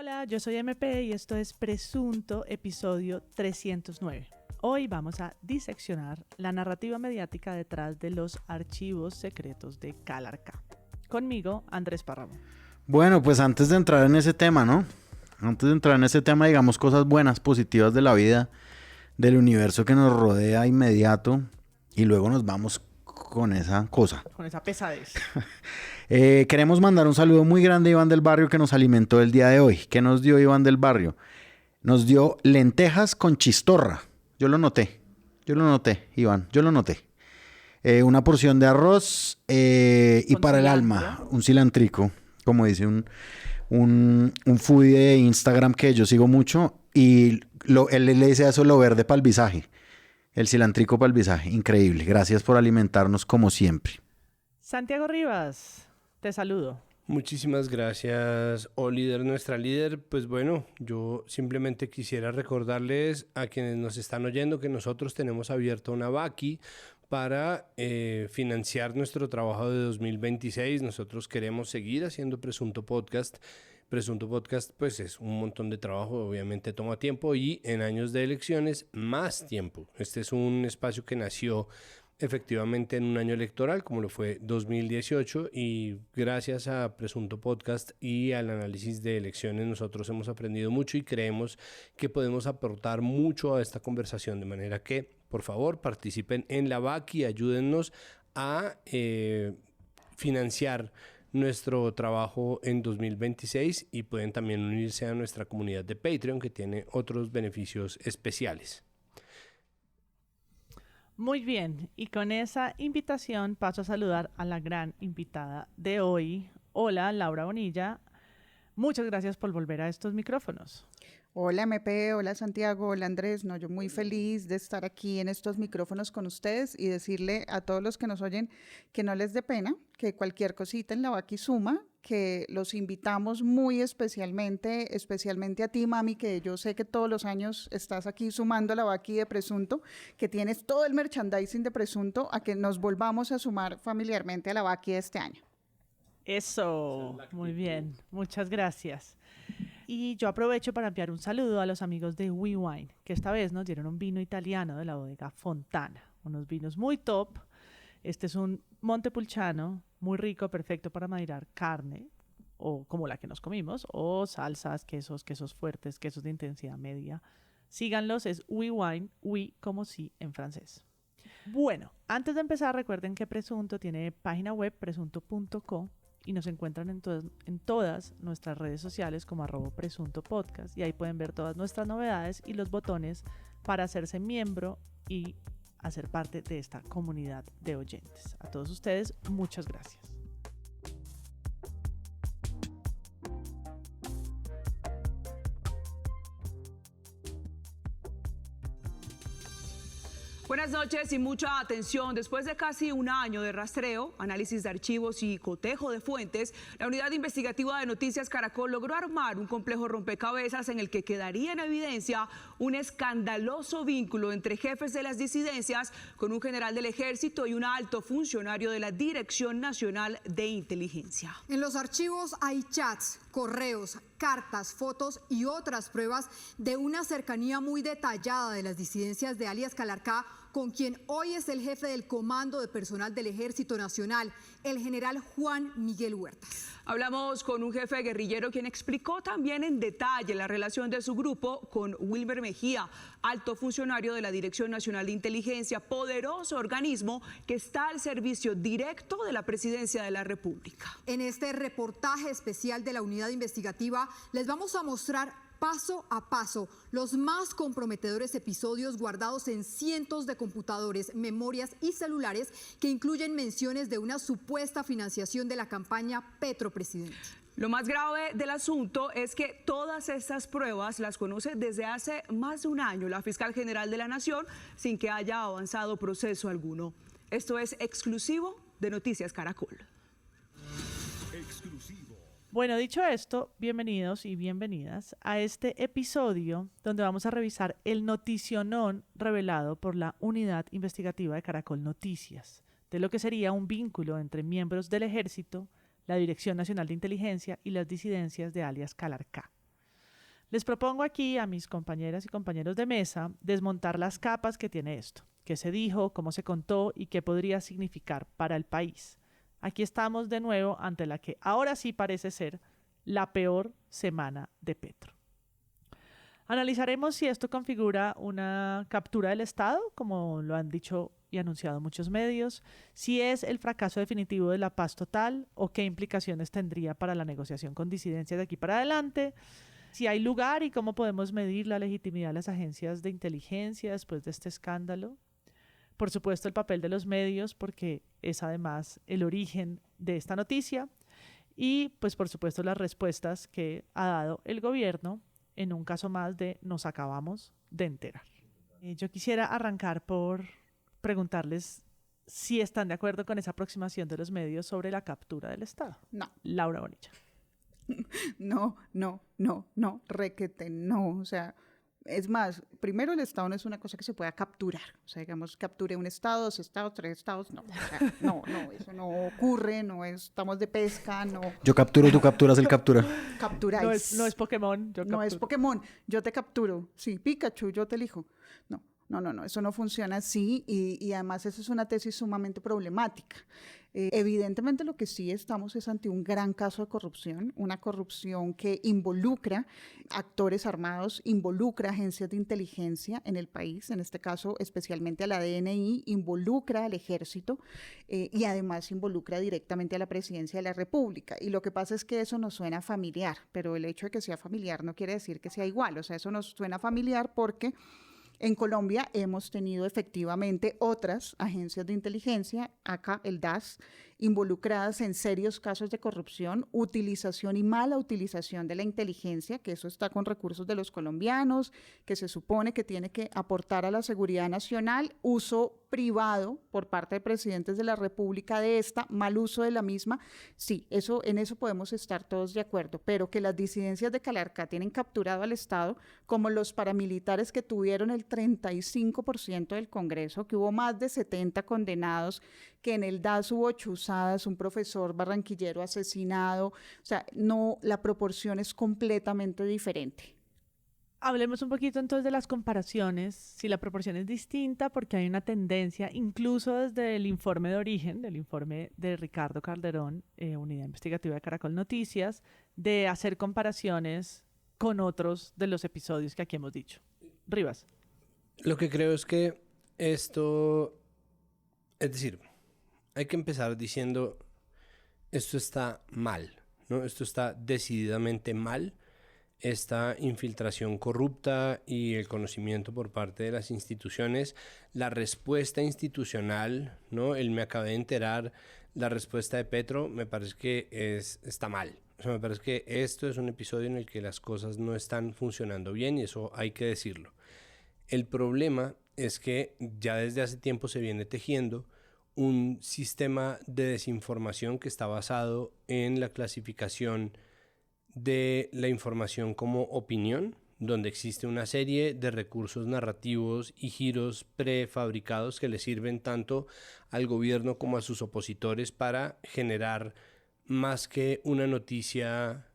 Hola, yo soy MP y esto es Presunto, episodio 309. Hoy vamos a diseccionar la narrativa mediática detrás de los archivos secretos de Calarcá. Conmigo, Andrés Párramo. Bueno, pues antes de entrar en ese tema, ¿no? Antes de entrar en ese tema, digamos cosas buenas, positivas de la vida, del universo que nos rodea inmediato, y luego nos vamos con esa cosa. Con esa pesadez. Queremos mandar un saludo muy grande a Iván del Barrio que nos alimentó el día de hoy. ¿Qué nos dio Iván del Barrio? Nos dio lentejas con chistorra. Yo lo noté, Iván, yo lo noté. Una porción de arroz y Con para el cilantro. alma, un cilantrico, como dice un foodie de Instagram que yo sigo mucho, y él le dice a eso lo verde para el visaje, el cilantrico para el visaje. Increíble, gracias por alimentarnos como siempre. Santiago Rivas, te saludo. Muchísimas gracias, líder, nuestra líder. Pues bueno, yo simplemente quisiera recordarles a quienes nos están oyendo que nosotros tenemos abierta una Vaki para financiar nuestro trabajo de 2026. Nosotros queremos seguir haciendo Presunto Podcast. Presunto Podcast pues es un montón de trabajo, obviamente toma tiempo y en años de elecciones más tiempo. Este es un espacio que nació efectivamente en un año electoral como lo fue 2018 y gracias a Presunto Podcast y al análisis de elecciones nosotros hemos aprendido mucho y creemos que podemos aportar mucho a esta conversación, de manera que por favor participen en la Vaki y ayúdennos a financiar nuestro trabajo en 2026 y pueden también unirse a nuestra comunidad de Patreon que tiene otros beneficios especiales. Muy bien, y con esa invitación paso a saludar a la gran invitada de hoy. Hola, Laura Bonilla. Muchas gracias por volver a estos micrófonos. Hola MP, hola Santiago, hola Andrés. No, yo muy feliz de estar aquí en estos micrófonos con ustedes y decirle a todos los que nos oyen que no les dé pena, que cualquier cosita en la Vaki suma, que los invitamos muy especialmente a ti, mami, que yo sé que todos los años estás aquí sumando a la Vaki de Presunto, que tienes todo el merchandising de Presunto, a que nos volvamos a sumar familiarmente a la Vaki de este año. Eso, muy bien, muchas gracias. Y yo aprovecho para enviar un saludo a los amigos de WeWine, que esta vez nos dieron un vino italiano de la bodega Fontana, unos vinos muy top. Este es un Montepulciano, muy rico, perfecto para madeirar carne, o como la que nos comimos, o salsas, quesos fuertes, quesos de intensidad media. Síganlos, es WeWine, we como sí en francés. Bueno, antes de empezar recuerden que Presunto tiene página web, presunto.co, y nos encuentran en todas nuestras redes sociales como @presuntopodcast, y ahí pueden ver todas nuestras novedades y los botones para hacerse miembro y hacer parte de esta comunidad de oyentes. A todos ustedes, muchas gracias. Buenas noches y mucha atención. Después de casi un año de rastreo, análisis de archivos y cotejo de fuentes, la Unidad Investigativa de Noticias Caracol logró armar un complejo rompecabezas en el que quedaría en evidencia un escandaloso vínculo entre jefes de las disidencias con un general del Ejército y un alto funcionario de la Dirección Nacional de Inteligencia. En los archivos hay chats, correos, cartas, fotos y otras pruebas de una cercanía muy detallada de las disidencias de alias Calarcá con quien hoy es el jefe del Comando de Personal del Ejército Nacional, el general Juan Miguel Huertas. Hablamos con un jefe guerrillero quien explicó también en detalle la relación de su grupo con Wilmer Mejía, alto funcionario de la Dirección Nacional de Inteligencia, poderoso organismo que está al servicio directo de la Presidencia de la República. En este reportaje especial de la Unidad Investigativa les vamos a mostrar paso a paso los más comprometedores episodios guardados en cientos de computadores, memorias y celulares que incluyen menciones de una supuesta financiación de la campaña Petropresidente. Lo más grave del asunto es que todas estas pruebas las conoce desde hace más de un año la fiscal general de la Nación sin que haya avanzado proceso alguno. Esto es exclusivo de Noticias Caracol. Bueno, dicho esto, bienvenidos y bienvenidas a este episodio donde vamos a revisar el noticionón revelado por la Unidad Investigativa de Caracol Noticias, de lo que sería un vínculo entre miembros del Ejército, la Dirección Nacional de Inteligencia y las disidencias de alias Calarcá. Les propongo aquí a mis compañeras y compañeros de mesa desmontar las capas que tiene esto, qué se dijo, cómo se contó y qué podría significar para el país. Aquí estamos de nuevo ante la que ahora sí parece ser la peor semana de Petro. Analizaremos si esto configura una captura del Estado, como lo han dicho y anunciado muchos medios, si es el fracaso definitivo de la paz total o qué implicaciones tendría para la negociación con disidencias de aquí para adelante, si hay lugar y cómo podemos medir la legitimidad de las agencias de inteligencia después de este escándalo. Por supuesto, el papel de los medios, porque es además el origen de esta noticia. Y, pues, por supuesto, las respuestas que ha dado el gobierno en un caso más de nos acabamos de enterar. Yo quisiera arrancar por preguntarles si están de acuerdo con esa aproximación de los medios sobre la captura del Estado. No. Laura Bonilla. No, requete, no. O sea, es más, primero el Estado no es una cosa que se pueda capturar. O sea, digamos, capture un Estado, 2 estados, 3 estados, no. O sea, no, eso no ocurre, estamos de pesca, no. Yo capturo, tú capturas, él captura. Capturáis. No es Pokémon. No es Pokémon, yo te capturo. Sí, Pikachu, yo te elijo. No, eso no funciona así y además eso es una tesis sumamente problemática. Evidentemente lo que sí estamos es ante un gran caso de corrupción, una corrupción que involucra actores armados, involucra agencias de inteligencia en el país, en este caso especialmente a la DNI, involucra al ejército y además involucra directamente a la presidencia de la República. Y lo que pasa es que eso nos suena familiar, pero el hecho de que sea familiar no quiere decir que sea igual, o sea, eso nos suena familiar porque en Colombia hemos tenido efectivamente otras agencias de inteligencia, acá el DAS, involucradas en serios casos de corrupción, utilización y mala utilización de la inteligencia, que eso está con recursos de los colombianos, que se supone que tiene que aportar a la seguridad nacional, uso privado por parte de presidentes de la República de esta, mal uso de la misma. Sí, en eso podemos estar todos de acuerdo, pero que las disidencias de Calarcá tienen capturado al Estado, como los paramilitares que tuvieron el 35% del Congreso, que hubo más de 70 condenados, que en el DAS hubo chuzadas, un profesor barranquillero asesinado, o sea, no, la proporción es completamente diferente. Hablemos un poquito entonces de las comparaciones, si la proporción es distinta, porque hay una tendencia, incluso desde el informe de origen, del informe de Ricardo Calderón, Unidad Investigativa de Caracol Noticias, de hacer comparaciones con otros de los episodios que aquí hemos dicho. Rivas. Lo que creo es que esto, es decir, hay que empezar diciendo, esto está mal, ¿no? Esto está decididamente mal. Esta infiltración corrupta y el conocimiento por parte de las instituciones, la respuesta institucional, ¿no? Me acabé de enterar, la respuesta de Petro me parece que está mal. O sea, me parece que esto es un episodio en el que las cosas no están funcionando bien y eso hay que decirlo. El problema es que ya desde hace tiempo se viene tejiendo un sistema de desinformación que está basado en la clasificación de la información como opinión, donde existe una serie de recursos narrativos y giros prefabricados que le sirven tanto al gobierno como a sus opositores para generar más que una noticia,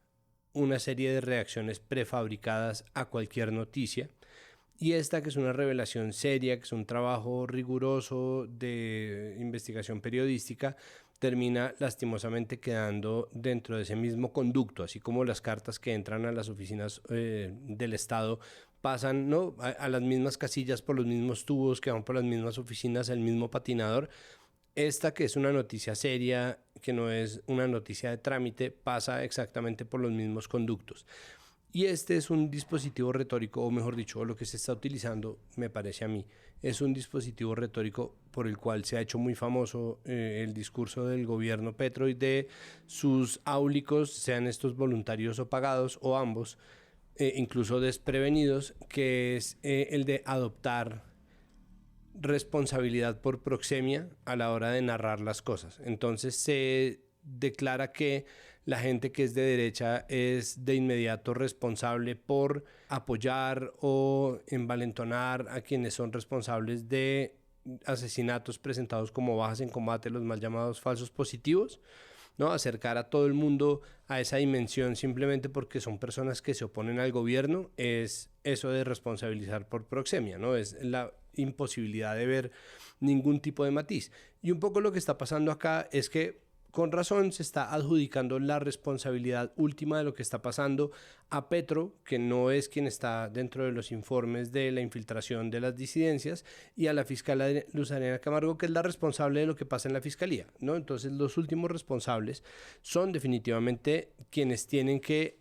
una serie de reacciones prefabricadas a cualquier noticia. Y esta, que es una revelación seria, que es un trabajo riguroso de investigación periodística, termina lastimosamente quedando dentro de ese mismo conducto, así como las cartas que entran a las oficinas del Estado pasan, ¿no?, a las mismas casillas por los mismos tubos que van por las mismas oficinas, el mismo patinador. Esta, que es una noticia seria, que no es una noticia de trámite, pasa exactamente por los mismos conductos. Y este es un dispositivo retórico, o mejor dicho, lo que se está utilizando, me parece a mí, es un dispositivo retórico por el cual se ha hecho muy famoso el discurso del gobierno Petro y de sus áulicos, sean estos voluntarios o pagados o ambos, incluso desprevenidos, que es el de adoptar responsabilidad por proxemia a la hora de narrar las cosas. Entonces se declara que la gente que es de derecha es de inmediato responsable por apoyar o envalentonar a quienes son responsables de asesinatos presentados como bajas en combate, los mal llamados falsos positivos. ¿no? Acercar a todo el mundo a esa dimensión simplemente porque son personas que se oponen al gobierno, es eso de responsabilizar por proxemia, ¿no? Es la imposibilidad de ver ningún tipo de matiz. Y un poco lo que está pasando acá es que con razón se está adjudicando la responsabilidad última de lo que está pasando a Petro, que no es quien está dentro de los informes de la infiltración de las disidencias, y a la fiscal Luz Ariana Camargo, que es la responsable de lo que pasa en la fiscalía, ¿no? Entonces los últimos responsables son definitivamente quienes tienen que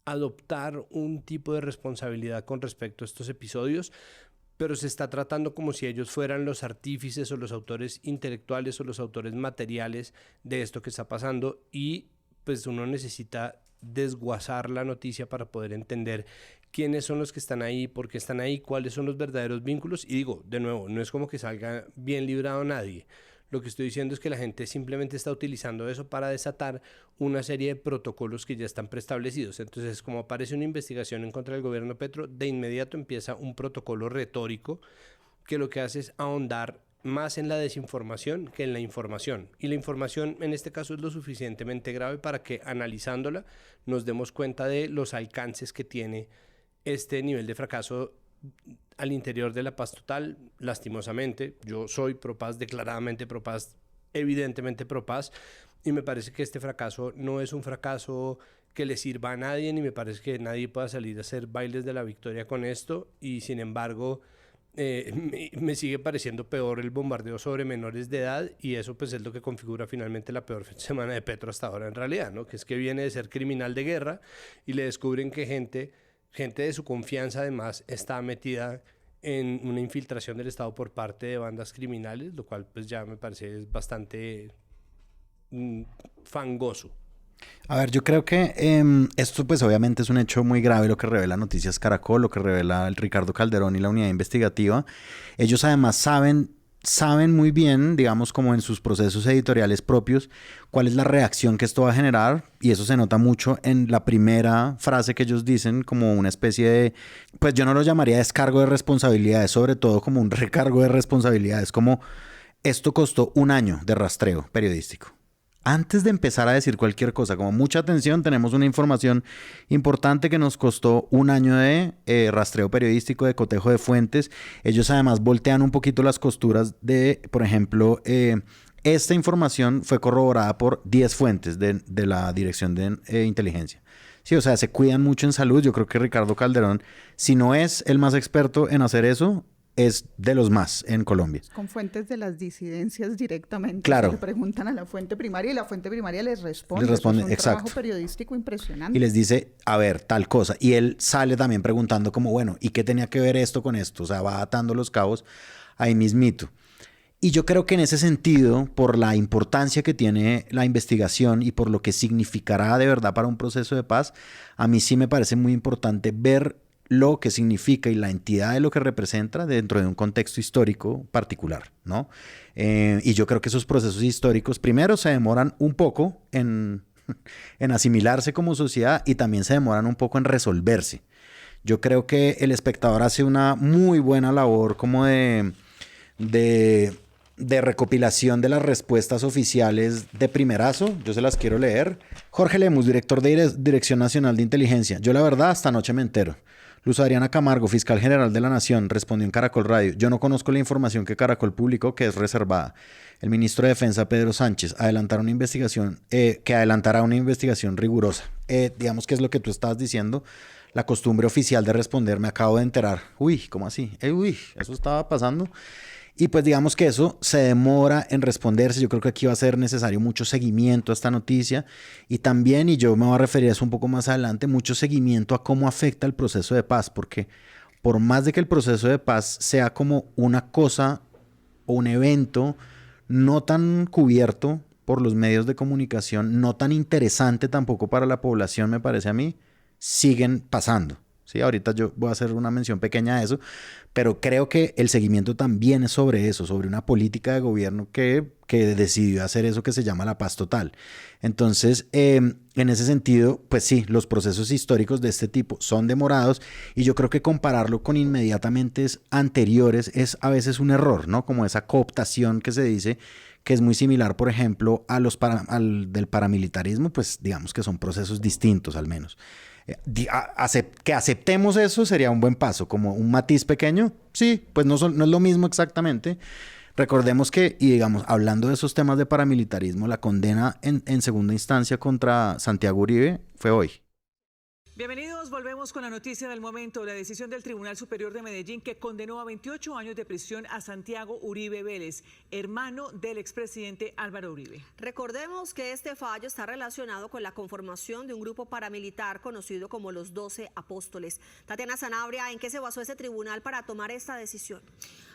adoptar un tipo de responsabilidad con respecto a estos episodios, pero se está tratando como si ellos fueran los artífices o los autores intelectuales o los autores materiales de esto que está pasando, y pues uno necesita desguazar la noticia para poder entender quiénes son los que están ahí, por qué están ahí, cuáles son los verdaderos vínculos. Y digo, de nuevo, no es como que salga bien librado nadie. Lo que estoy diciendo es que la gente simplemente está utilizando eso para desatar una serie de protocolos que ya están preestablecidos. Entonces, como aparece una investigación en contra del gobierno Petro, de inmediato empieza un protocolo retórico que lo que hace es ahondar más en la desinformación que en la información. Y la información en este caso es lo suficientemente grave para que, analizándola, nos demos cuenta de los alcances que tiene este nivel de fracaso al interior de la paz total. Lastimosamente, yo soy pro paz, declaradamente pro paz, evidentemente pro paz, y me parece que este fracaso no es un fracaso que le sirva a nadie, ni me parece que nadie pueda salir a hacer bailes de la victoria con esto, y sin embargo me sigue pareciendo peor el bombardeo sobre menores de edad, y eso pues es lo que configura finalmente la peor semana de Petro hasta ahora en realidad, ¿no? Que es que viene de ser criminal de guerra y le descubren que gente de su confianza además está metida en una infiltración del Estado por parte de bandas criminales, lo cual pues ya me parece es bastante fangoso. A ver, yo creo que esto pues obviamente es un hecho muy grave, lo que revela Noticias Caracol, lo que revela el Ricardo Calderón y la unidad investigativa. Ellos además saben muy bien, digamos, como en sus procesos editoriales propios, cuál es la reacción que esto va a generar, y eso se nota mucho en la primera frase que ellos dicen, como una especie de, pues yo no lo llamaría descargo de responsabilidades, sobre todo como un recargo de responsabilidades, como esto costó 1 año de rastreo periodístico. Antes de empezar a decir cualquier cosa, como mucha atención, tenemos una información importante que nos costó 1 año de rastreo periodístico, de cotejo de fuentes. Ellos además voltean un poquito las costuras de, por ejemplo, esta información fue corroborada por 10 fuentes de la Dirección de Inteligencia. Sí, o sea, se cuidan mucho en salud. Yo creo que Ricardo Calderón, si no es el más experto en hacer eso, es de los más en Colombia. Con fuentes de las disidencias directamente. Claro. Le preguntan a la fuente primaria y la fuente primaria les responde. Les responde, es un exacto. trabajo periodístico impresionante. Y les dice, a ver, tal cosa. Y él sale también preguntando como, bueno, ¿y qué tenía que ver esto con esto? O sea, va atando los cabos ahí mismito. Y yo creo que en ese sentido, por la importancia que tiene la investigación y por lo que significará de verdad para un proceso de paz, a mí sí me parece muy importante ver lo que significa y la entidad de lo que representa dentro de un contexto histórico particular, ¿no? Y yo creo que esos procesos históricos primero se demoran un poco en asimilarse como sociedad, y también se demoran un poco en resolverse. Yo creo que el espectador hace una muy buena labor como de recopilación de las respuestas oficiales de primerazo. Yo se las quiero leer. Jorge Lemus, director de Dirección Nacional de Inteligencia. Yo la verdad hasta anoche me entero. Luz Ariana Camargo, fiscal general de la Nación, respondió en Caracol Radio: yo no conozco la información que Caracol publicó, que es reservada. El ministro de Defensa, Pedro Sánchez, adelantará una investigación rigurosa. Digamos que es lo que tú estabas diciendo, la costumbre oficial de responder, me acabo de enterar. Uy, ¿cómo así? Uy, eso estaba pasando. Y pues digamos que eso se demora en responderse. Yo creo que aquí va a ser necesario mucho seguimiento a esta noticia, y también, y yo me voy a referir a eso un poco más adelante, mucho seguimiento a cómo afecta el proceso de paz, porque por más de que el proceso de paz sea como una cosa o un evento no tan cubierto por los medios de comunicación, no tan interesante tampoco para la población, me parece a mí, siguen pasando. Sí, ahorita yo voy a hacer una mención pequeña a eso, pero creo que el seguimiento también es sobre eso, sobre una política de gobierno que que decidió hacer eso que se llama la paz total. Entonces, en ese sentido, pues sí, los procesos históricos de este tipo son demorados y yo creo que compararlo con inmediatamente anteriores es a veces un error, ¿no? Como esa cooptación que se dice, que es muy similar, por ejemplo, a al del paramilitarismo, pues digamos que son procesos distintos al menos. Que aceptemos eso sería un buen paso, como un matiz pequeño, sí, pues no es lo mismo exactamente. Recordemos que, y digamos, hablando de esos temas de paramilitarismo, la condena en segunda instancia contra Santiago Uribe fue hoy. Bienvenidos, volvemos con la noticia del momento, la decisión del Tribunal Superior de Medellín que condenó a 28 años de prisión a Santiago Uribe Vélez, hermano del expresidente Álvaro Uribe. Recordemos que este fallo está relacionado con la conformación de un grupo paramilitar conocido como los 12 Apóstoles. Tatiana Sanabria, ¿en qué se basó ese tribunal para tomar esta decisión?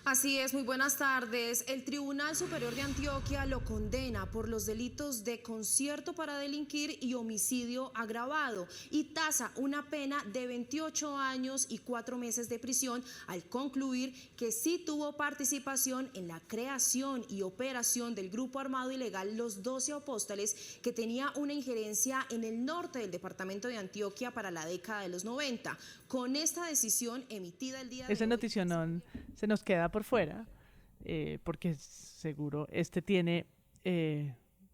Así es, muy buenas tardes. El Tribunal Superior de Antioquia lo condena por los delitos de concierto para delinquir y homicidio agravado y tasa una pena de 28 años y 4 meses de prisión al concluir que sí tuvo participación en la creación y operación del grupo armado ilegal Los 12 Apóstoles, que tenía una injerencia en el norte del departamento de Antioquia para la década de los 90. Con esta decisión emitida el día de hoy... Ese noticionón se nos queda por fuera, porque seguro tiene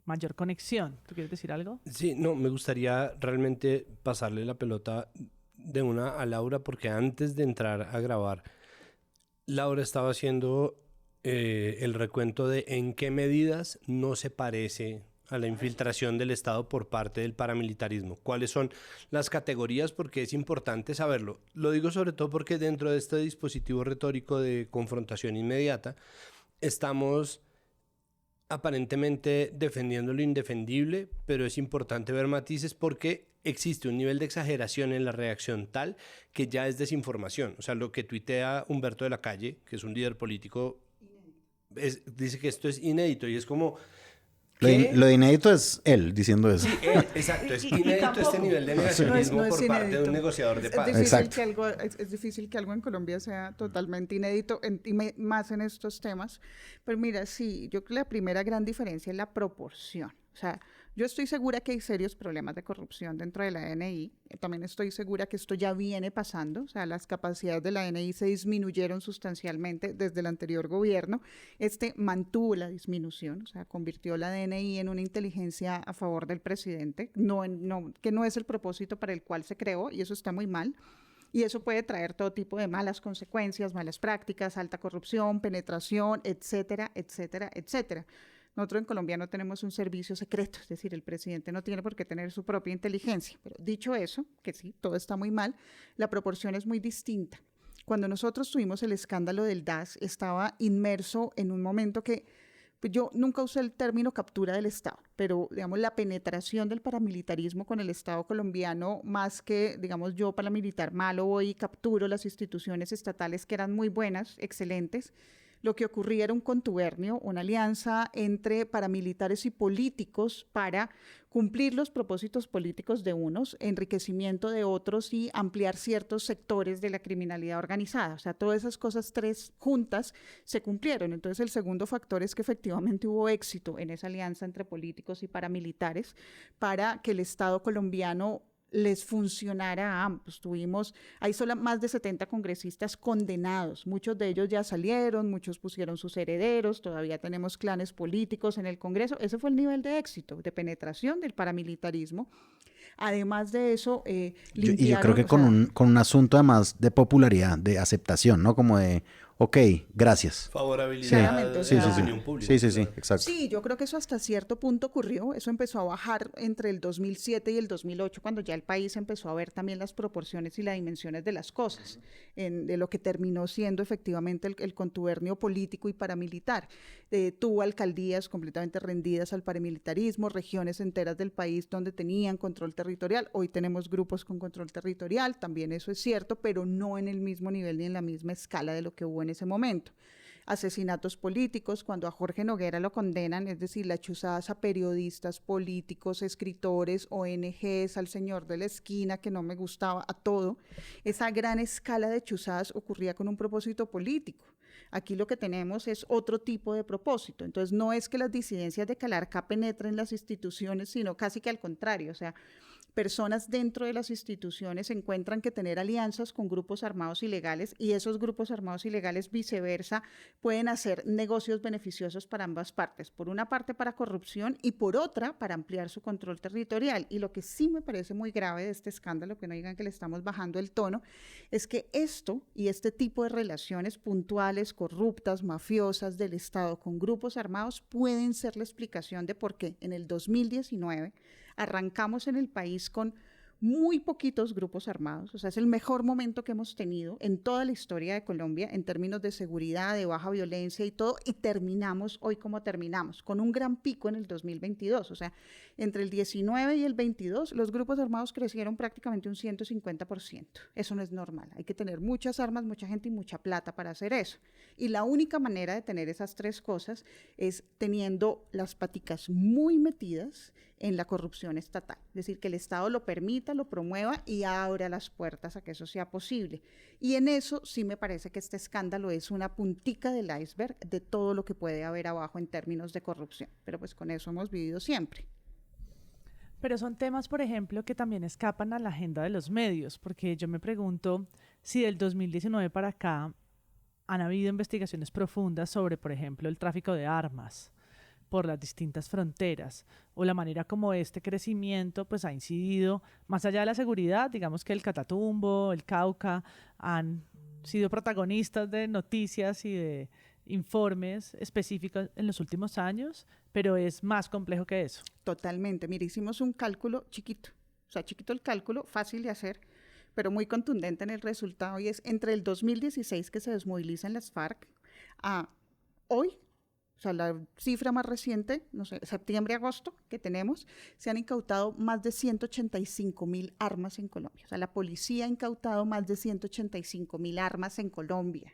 mayor conexión. ¿Tú quieres decir algo? Sí, no, me gustaría realmente pasarle la pelota de una a Laura, porque antes de entrar a grabar, Laura estaba haciendo el recuento de en qué medidas no se parece a la infiltración del Estado por parte del paramilitarismo. ¿Cuáles son las categorías? Porque es importante saberlo. Lo digo sobre todo porque dentro de este dispositivo retórico de confrontación inmediata estamos aparentemente defendiendo lo indefendible, pero es importante ver matices porque existe un nivel de exageración en la reacción tal que ya es desinformación. O sea, lo que tuitea Humberto de la Calle, que es un líder político, dice que esto es inédito y es como... Lo de inédito es él diciendo eso. Sí, exacto, es inédito este nivel de negacionismo por parte de un negociador de paz. Es difícil que algo en Colombia sea totalmente inédito, más en estos temas. Pero mira, sí, yo creo que la primera gran diferencia es la proporción. O sea, yo estoy segura que hay serios problemas de corrupción dentro de la DNI. También estoy segura que esto ya viene pasando. O sea, las capacidades de la DNI se disminuyeron sustancialmente desde el anterior gobierno. Mantuvo la disminución, o sea, convirtió la DNI en una inteligencia a favor del presidente, que no es el propósito para el cual se creó, y eso está muy mal. Y eso puede traer todo tipo de malas consecuencias, malas prácticas, alta corrupción, penetración, etcétera, etcétera, etcétera. Nosotros en Colombia no tenemos un servicio secreto, es decir, el presidente no tiene por qué tener su propia inteligencia. Pero dicho eso, que sí, todo está muy mal, la proporción es muy distinta. Cuando nosotros tuvimos el escándalo del DAS, estaba inmerso en un momento que, pues yo nunca usé el término captura del Estado, pero digamos la penetración del paramilitarismo con el Estado colombiano, más que, digamos, yo paramilitar malo voy y capturo las instituciones estatales que eran muy buenas, excelentes. Lo que ocurría era un contubernio, una alianza entre paramilitares y políticos para cumplir los propósitos políticos de unos, enriquecimiento de otros y ampliar ciertos sectores de la criminalidad organizada. O sea, todas esas cosas tres juntas se cumplieron. Entonces, el segundo factor es que efectivamente hubo éxito en esa alianza entre políticos y paramilitares para que el Estado colombiano les funcionara a ambos. Hay solo más de 70 congresistas condenados, muchos de ellos ya salieron, muchos pusieron sus herederos, todavía tenemos clanes políticos en el Congreso. Ese fue el nivel de éxito, de penetración del paramilitarismo. Además de eso, y yo creo que con un asunto además de popularidad, de aceptación, ¿no? Como de, ok, gracias. Favorabilidad de la opinión pública. Sí, exacto. Sí, yo creo que eso hasta cierto punto ocurrió. Eso empezó a bajar entre el 2007 y el 2008, cuando ya el país empezó a ver también las proporciones y las dimensiones de las cosas, de lo que terminó siendo efectivamente el contubernio político y paramilitar. Tuvo alcaldías completamente rendidas al paramilitarismo, regiones enteras del país donde tenían control territorial. Hoy tenemos grupos con control territorial, también eso es cierto, pero no en el mismo nivel ni en la misma escala de lo que hubo en ese momento. Asesinatos políticos, cuando a Jorge Noguera lo condenan, es decir, las chuzadas a periodistas, políticos, escritores, ONGs, al señor de la esquina que no me gustaba, a todo. Esa gran escala de chuzadas ocurría con un propósito político. Aquí lo que tenemos es otro tipo de propósito. Entonces, no es que las disidencias de Calarcá penetren las instituciones, sino casi que al contrario. O sea, personas dentro de las instituciones encuentran que tener alianzas con grupos armados ilegales y esos grupos armados ilegales viceversa pueden hacer negocios beneficiosos para ambas partes. Por una parte para corrupción y por otra para ampliar su control territorial. Y lo que sí me parece muy grave de este escándalo, que no digan que le estamos bajando el tono, es que esto y este tipo de relaciones puntuales, corruptas, mafiosas del Estado con grupos armados pueden ser la explicación de por qué en el 2019 arrancamos en el país con muy poquitos grupos armados, o sea, es el mejor momento que hemos tenido en toda la historia de Colombia en términos de seguridad, de baja violencia y todo, y terminamos hoy como terminamos, con un gran pico en el 2022, o sea, entre el 19 y el 22 los grupos armados crecieron prácticamente un 150%, eso no es normal, hay que tener muchas armas, mucha gente y mucha plata para hacer eso, y la única manera de tener esas tres cosas es teniendo las paticas muy metidas en la corrupción estatal, es decir, que el Estado lo permita, lo promueva y abra las puertas a que eso sea posible. Y en eso sí me parece que este escándalo es una puntica del iceberg de todo lo que puede haber abajo en términos de corrupción, pero pues con eso hemos vivido siempre. Pero son temas, por ejemplo, que también escapan a la agenda de los medios, porque yo me pregunto si del 2019 para acá han habido investigaciones profundas sobre, por ejemplo, el tráfico de armas por las distintas fronteras, o la manera como este crecimiento pues ha incidido, más allá de la seguridad, digamos que el Catatumbo, el Cauca, han sido protagonistas de noticias y de informes específicos en los últimos años, pero es más complejo que eso. Totalmente. Mira, hicimos un cálculo chiquito, o sea, chiquito el cálculo, fácil de hacer, pero muy contundente en el resultado, y es entre el 2016 que se desmovilizan las FARC a hoy. O sea, la cifra más reciente, no sé, septiembre-agosto que tenemos, se han incautado más de 185.000 armas en Colombia. O sea, la policía ha incautado más de 185.000 armas en Colombia.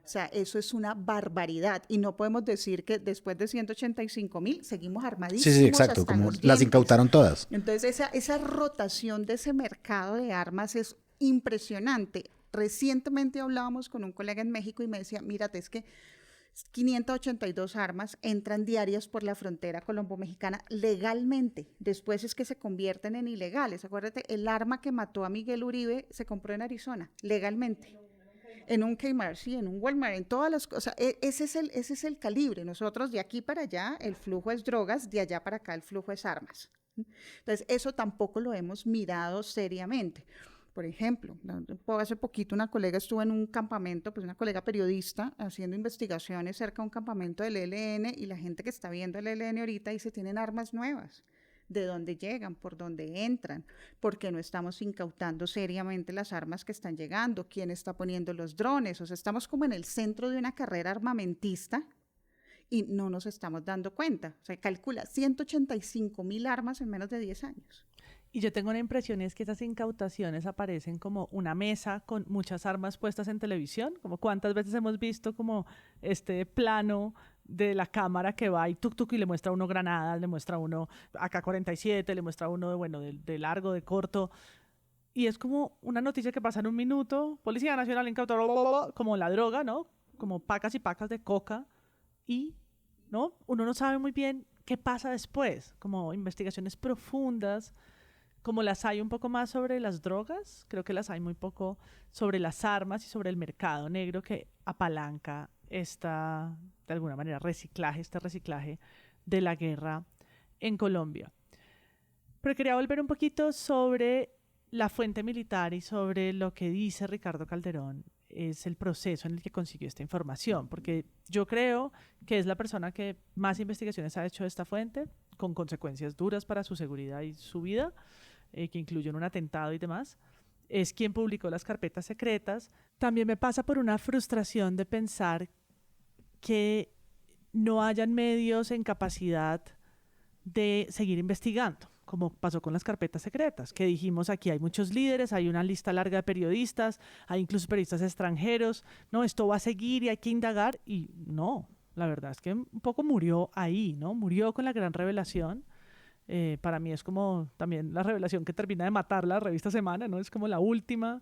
O sea, eso es una barbaridad. Y no podemos decir que después de 185.000 seguimos armadísimos. Sí, exacto, como las incautaron todas. Entonces, esa rotación de ese mercado de armas es impresionante. Recientemente hablábamos con un colega en México y me decía, mírate, es que 582 armas entran diarias por la frontera colombo-mexicana legalmente. Después es que se convierten en ilegales. Acuérdate, el arma que mató a Miguel Uribe se compró en Arizona, legalmente. En un Kmart, sí, en un Walmart, en todas las cosas. Ese es el calibre. Nosotros de aquí para allá el flujo es drogas, de allá para acá el flujo es armas. Entonces, eso tampoco lo hemos mirado seriamente. Por ejemplo, hace poquito una colega estuvo en un campamento, pues una colega periodista, haciendo investigaciones cerca de un campamento del ELN, y la gente que está viendo el ELN ahorita dice, tienen armas nuevas. ¿De dónde llegan? ¿Por dónde entran? ¿Por qué no estamos incautando seriamente las armas que están llegando? ¿Quién está poniendo los drones? O sea, estamos como en el centro de una carrera armamentista y no nos estamos dando cuenta. O sea, calcula 185.000 armas en menos de 10 años. Y yo tengo una impresión, es que esas incautaciones aparecen como una mesa con muchas armas puestas en televisión, como cuántas veces hemos visto como este plano de la cámara que va y tuk y le muestra a uno granadas, le muestra a uno AK-47, le muestra a uno de largo, de corto, y es como una noticia que pasa en un minuto, Policía Nacional incauta, como la droga, ¿no? Como pacas y pacas de coca, y ¿no? Uno no sabe muy bien qué pasa después, como investigaciones profundas, como las hay un poco más sobre las drogas, creo que las hay muy poco sobre las armas y sobre el mercado negro que apalanca de alguna manera, este reciclaje de la guerra en Colombia. Pero quería volver un poquito sobre la fuente militar y sobre lo que dice Ricardo Calderón es el proceso en el que consiguió esta información, porque yo creo que es la persona que más investigaciones ha hecho de esta fuente, con consecuencias duras para su seguridad y su vida, que incluyen un atentado y demás. Es quien publicó las carpetas secretas. También me pasa por una frustración de pensar que no hayan medios en capacidad de seguir investigando, como pasó con las carpetas secretas, que dijimos aquí hay muchos líderes, hay una lista larga de periodistas, hay incluso periodistas extranjeros, no, esto va a seguir y hay que indagar, y no, la verdad es que un poco murió ahí, ¿no? Murió con la gran revelación. Para mí es como también la revelación que termina de matar la revista Semana, ¿no? Es como la última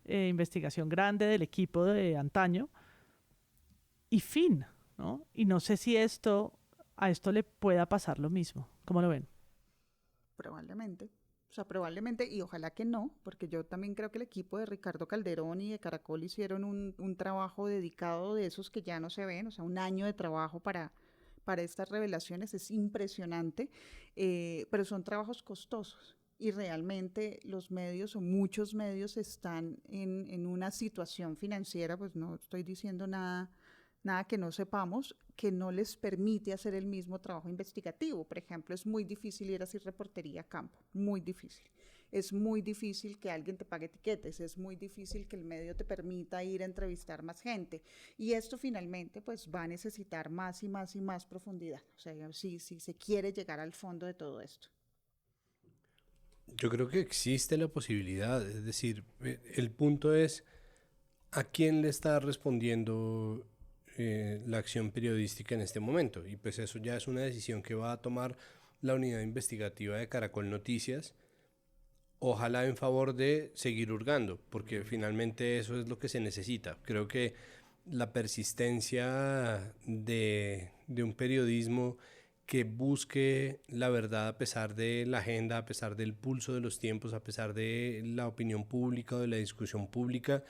investigación grande del equipo de antaño. y fin, ¿no? Y no sé si a esto le pueda pasar lo mismo. ¿Cómo lo ven? Probablemente. O sea, probablemente, y ojalá que no, porque yo también creo que el equipo de Ricardo Calderón y de Caracol hicieron un trabajo dedicado de esos que ya no se ven, o sea, un año de trabajo para estas revelaciones, es impresionante, pero son trabajos costosos. Y realmente los medios o muchos medios están en una situación financiera, pues no estoy diciendo nada que no sepamos, que no les permite hacer el mismo trabajo investigativo. Por ejemplo, es muy difícil ir a hacer reportería a campo, muy difícil. Es muy difícil que alguien te pague etiquetes, es muy difícil que el medio te permita ir a entrevistar más gente. Y esto finalmente pues va a necesitar más y más y más profundidad. O sea, si se quiere llegar al fondo de todo esto. Yo creo que existe la posibilidad, es decir, el punto es a quién le está respondiendo la acción periodística en este momento, y pues eso ya es una decisión que va a tomar la unidad investigativa de Caracol Noticias, ojalá en favor de seguir hurgando, porque finalmente eso es lo que se necesita. Creo que la persistencia de un periodismo que busque la verdad a pesar de la agenda, a pesar del pulso de los tiempos, a pesar de la opinión pública o de la discusión pública,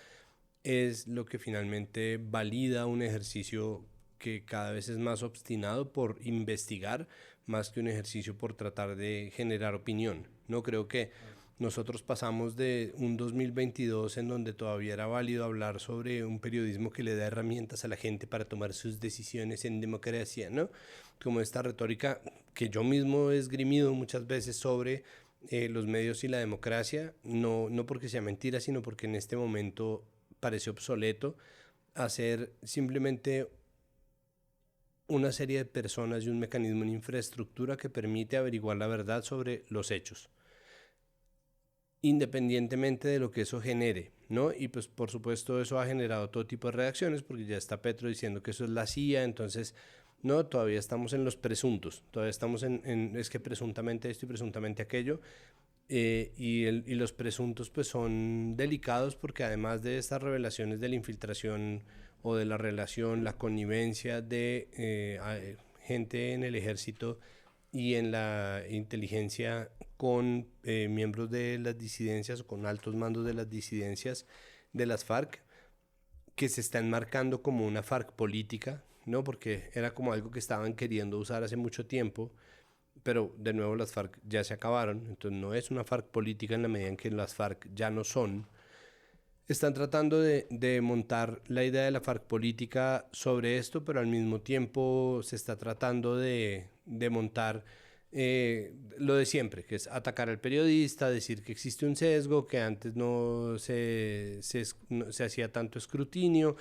es lo que finalmente valida un ejercicio que cada vez es más obstinado por investigar, más que un ejercicio por tratar de generar opinión. No creo que nosotros pasamos de un 2022 en donde todavía era válido hablar sobre un periodismo que le da herramientas a la gente para tomar sus decisiones en democracia, ¿no? Como esta retórica que yo mismo he esgrimido muchas veces sobre los medios y la democracia, no porque sea mentira, sino porque en este momento parece obsoleto hacer simplemente una serie de personas y un mecanismo en infraestructura que permite averiguar la verdad sobre los hechos, independientemente de lo que eso genere, ¿no? Y pues por supuesto eso ha generado todo tipo de reacciones, porque ya está Petro diciendo que eso es la CIA, entonces no, todavía estamos en los presuntos, todavía estamos es que presuntamente esto y presuntamente aquello, y los presuntos pues son delicados porque además de estas revelaciones de la infiltración o de la relación, la connivencia de gente en el ejército y en la inteligencia con miembros de las disidencias o con altos mandos de las disidencias de las FARC, que se está enmarcando como una FARC política, ¿no? Porque era como algo que estaban queriendo usar hace mucho tiempo, pero de nuevo las FARC ya se acabaron, entonces no es una FARC política en la medida en que las FARC ya no son. Están tratando de montar la idea de la FARC política sobre esto, pero al mismo tiempo se está tratando de montar lo de siempre, que es atacar al periodista, decir que existe un sesgo, que antes no se hacía tanto escrutinio,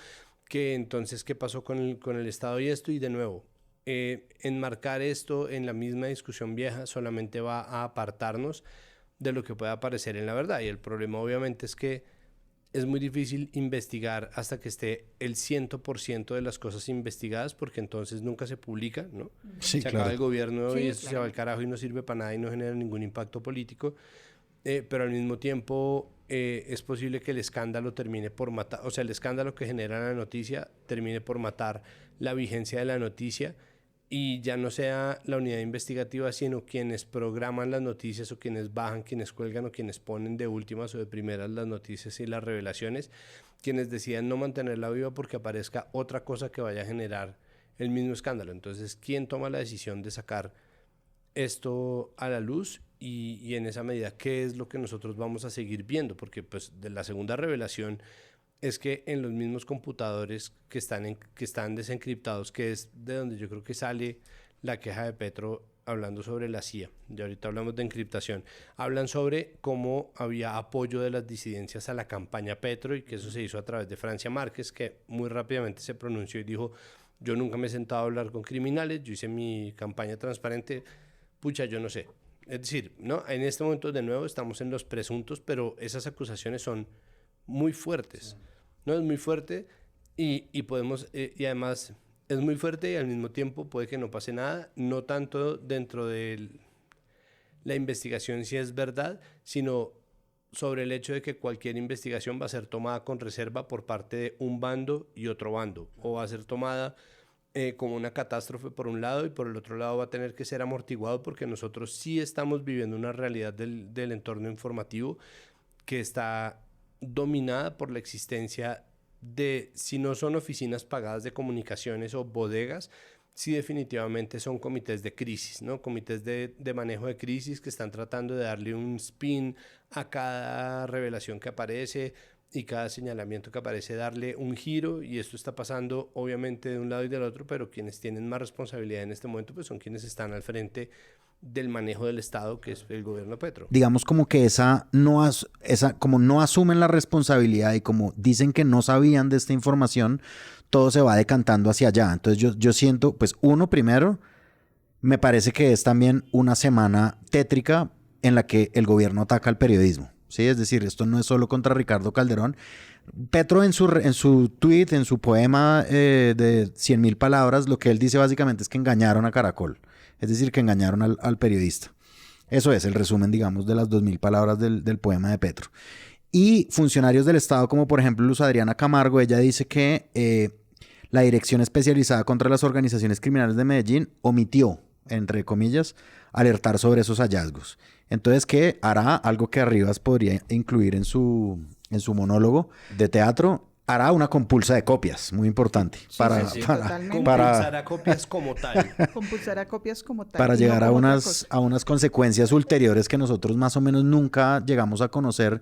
que entonces qué pasó con el Estado y esto, y de nuevo, enmarcar esto en la misma discusión vieja solamente va a apartarnos de lo que pueda aparecer en la verdad, y el problema obviamente es que es muy difícil investigar hasta que esté el 100% de las cosas investigadas, porque entonces nunca se publica, ¿no? Sí, se acaba el gobierno y eso se va al carajo y no sirve para nada y no genera ningún impacto político, pero al mismo tiempo es posible que el escándalo termine por matar, o sea, el escándalo que genera la noticia termine por matar la vigencia de la noticia y ya no sea la unidad investigativa, sino quienes programan las noticias o quienes bajan, quienes cuelgan o quienes ponen de últimas o de primeras las noticias y las revelaciones, quienes decidan no mantenerla viva porque aparezca otra cosa que vaya a generar el mismo escándalo. Entonces, ¿quién toma la decisión de sacar esto a la luz? Y en esa medida, ¿qué es lo que nosotros vamos a seguir viendo? Porque pues de la segunda revelación es que en los mismos computadores que están desencriptados, que es de donde yo creo que sale la queja de Petro hablando sobre la CIA, y ahorita hablamos de encriptación, hablan sobre cómo había apoyo de las disidencias a la campaña Petro y que eso se hizo a través de Francia Márquez, que muy rápidamente se pronunció y dijo: yo nunca me he sentado a hablar con criminales, yo hice mi campaña transparente, pucha, yo no sé. Es decir, ¿no? En este momento de nuevo estamos en los presuntos, pero esas acusaciones son muy fuertes, ¿no? Es muy fuerte y podemos, y además es muy fuerte y al mismo tiempo puede que no pase nada, no tanto dentro de la investigación si es verdad, sino sobre el hecho de que cualquier investigación va a ser tomada con reserva por parte de un bando y otro bando, o va a ser tomada como una catástrofe por un lado y por el otro lado va a tener que ser amortiguado, porque nosotros sí estamos viviendo una realidad del entorno informativo que está dominada por la existencia de, si no son oficinas pagadas de comunicaciones o bodegas, sí definitivamente son comités de crisis, ¿no? Comités de manejo de crisis que están tratando de darle un spin a cada revelación que aparece y cada señalamiento que aparece, darle un giro, y esto está pasando obviamente de un lado y del otro, pero quienes tienen más responsabilidad en este momento pues son quienes están al frente del manejo del Estado, que es el gobierno Petro. Digamos como que como no asumen la responsabilidad y como dicen que no sabían de esta información, todo se va decantando hacia allá. Entonces yo siento, pues primero, me parece que es también una semana tétrica en la que el gobierno ataca al periodismo. Sí, es decir, esto no es solo contra Ricardo Calderón. Petro en su tweet, en su poema de 100.000 palabras, lo que él dice básicamente es que engañaron a Caracol. Es decir, que engañaron al periodista. Eso es el resumen, digamos, de las 2.000 palabras del poema de Petro. Y funcionarios del Estado, como por ejemplo Luz Adriana Camargo, ella dice que la Dirección Especializada contra las Organizaciones Criminales de Medellín omitió, entre comillas, alertar sobre esos hallazgos. Entonces, ¿qué hará? Algo que Arribas podría incluir en su monólogo de teatro. Hará una compulsa de copias, muy importante. Compulsará copias como tal. Compulsará copias como tal. Para llegar a unas consecuencias ulteriores que nosotros más o menos nunca llegamos a conocer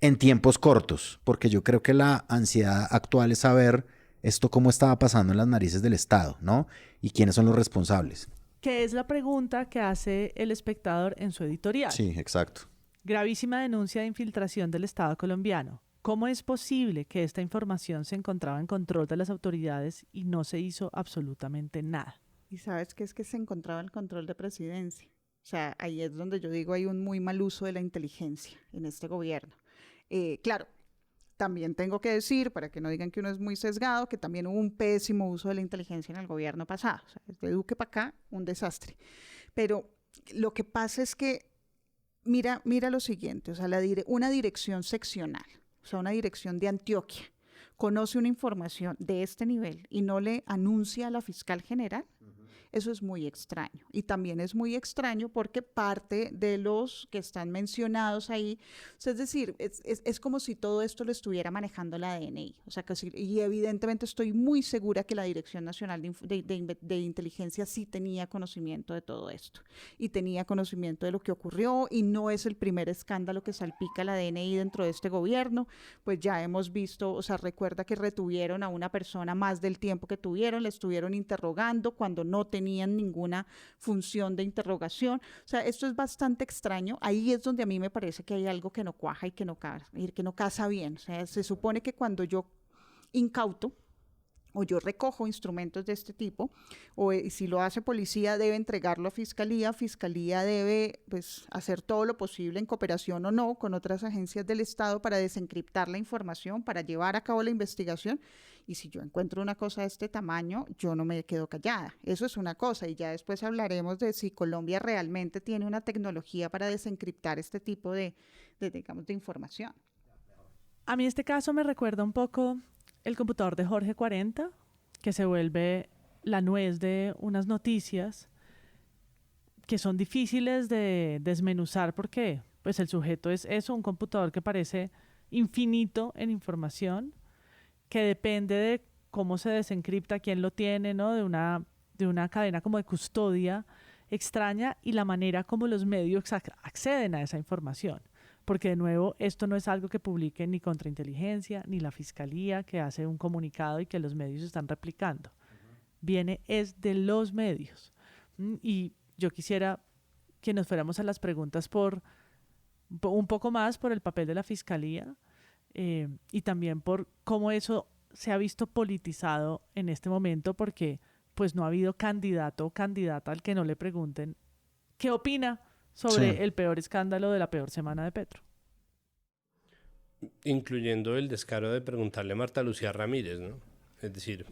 en tiempos cortos. Porque yo creo que la ansiedad actual es saber esto cómo estaba pasando en las narices del Estado, ¿no? Y quiénes son los responsables. Que es la pregunta que hace El Espectador en su editorial. Sí, exacto. Gravísima denuncia de infiltración del Estado colombiano. ¿Cómo es posible que esta información se encontraba en control de las autoridades y no se hizo absolutamente nada? Y sabes qué es que se encontraba en control de presidencia. O sea, ahí es donde yo digo hay un muy mal uso de la inteligencia en este gobierno. Claro, también tengo que decir, para que no digan que uno es muy sesgado, que también hubo un pésimo uso de la inteligencia en el gobierno pasado. O sea, desde Duque para acá, un desastre. Pero lo que pasa es que, mira lo siguiente, o sea, una dirección seccional, o sea, una dirección de Antioquia, conoce una información de este nivel y no le anuncia a la fiscal general. Eso es muy extraño. Y también es muy extraño porque parte de los que están mencionados ahí, o sea, es decir, es como si todo esto lo estuviera manejando la DNI. O sea, y evidentemente estoy muy segura que la Dirección Nacional de Inteligencia sí tenía conocimiento de todo esto. Y tenía conocimiento de lo que ocurrió, y no es el primer escándalo que salpica la DNI dentro de este gobierno. Pues ya hemos visto, o sea, recuerda que retuvieron a una persona más del tiempo que tuvieron, le estuvieron interrogando cuando no tenían ninguna función de interrogación. O sea, esto es bastante extraño. Ahí es donde a mí me parece que hay algo que no cuaja y que no casa bien. O sea, se supone que cuando yo incauto o yo recojo instrumentos de este tipo, o si lo hace policía, debe entregarlo a fiscalía debe pues hacer todo lo posible en cooperación o no con otras agencias del Estado para desencriptar la información, para llevar a cabo la investigación. Y si yo encuentro una cosa de este tamaño, yo no me quedo callada. Eso es una cosa, y ya después hablaremos de si Colombia realmente tiene una tecnología para desencriptar este tipo de información. A mí este caso me recuerda un poco el computador de Jorge 40, que se vuelve la nuez de unas noticias que son difíciles de desmenuzar porque pues el sujeto es eso, un computador que parece infinito en información, que depende de cómo se desencripta, quién lo tiene, ¿no? De una cadena como de custodia extraña, y la manera como los medios acceden a esa información. Porque de nuevo, esto no es algo que publique ni Contrainteligencia, ni la Fiscalía, que hace un comunicado y que los medios están replicando. Es de los medios. Y yo quisiera que nos fuéramos a las preguntas por un poco más por el papel de la Fiscalía, y también por cómo eso se ha visto politizado en este momento, porque pues no ha habido candidato o candidata al que no le pregunten qué opina sobre el peor escándalo de la peor semana de Petro. Incluyendo el descaro de preguntarle a Marta Lucía Ramírez, ¿no? Es decir,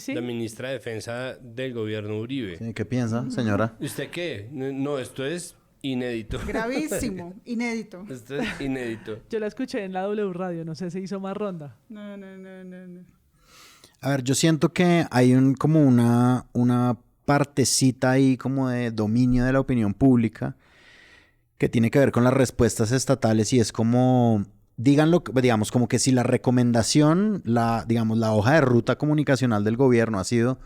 la ministra de Defensa del gobierno Uribe. Sí, ¿qué piensa, señora? ¿Usted qué? No, esto es Inédito. Gravísimo, inédito. Esto es inédito. Yo la escuché en la W Radio, no sé si hizo más ronda. No. A ver, yo siento que hay como una partecita ahí como de dominio de la opinión pública que tiene que ver con las respuestas estatales y es como, díganlo, digamos, como que si la recomendación, la hoja de ruta comunicacional del gobierno ha sido,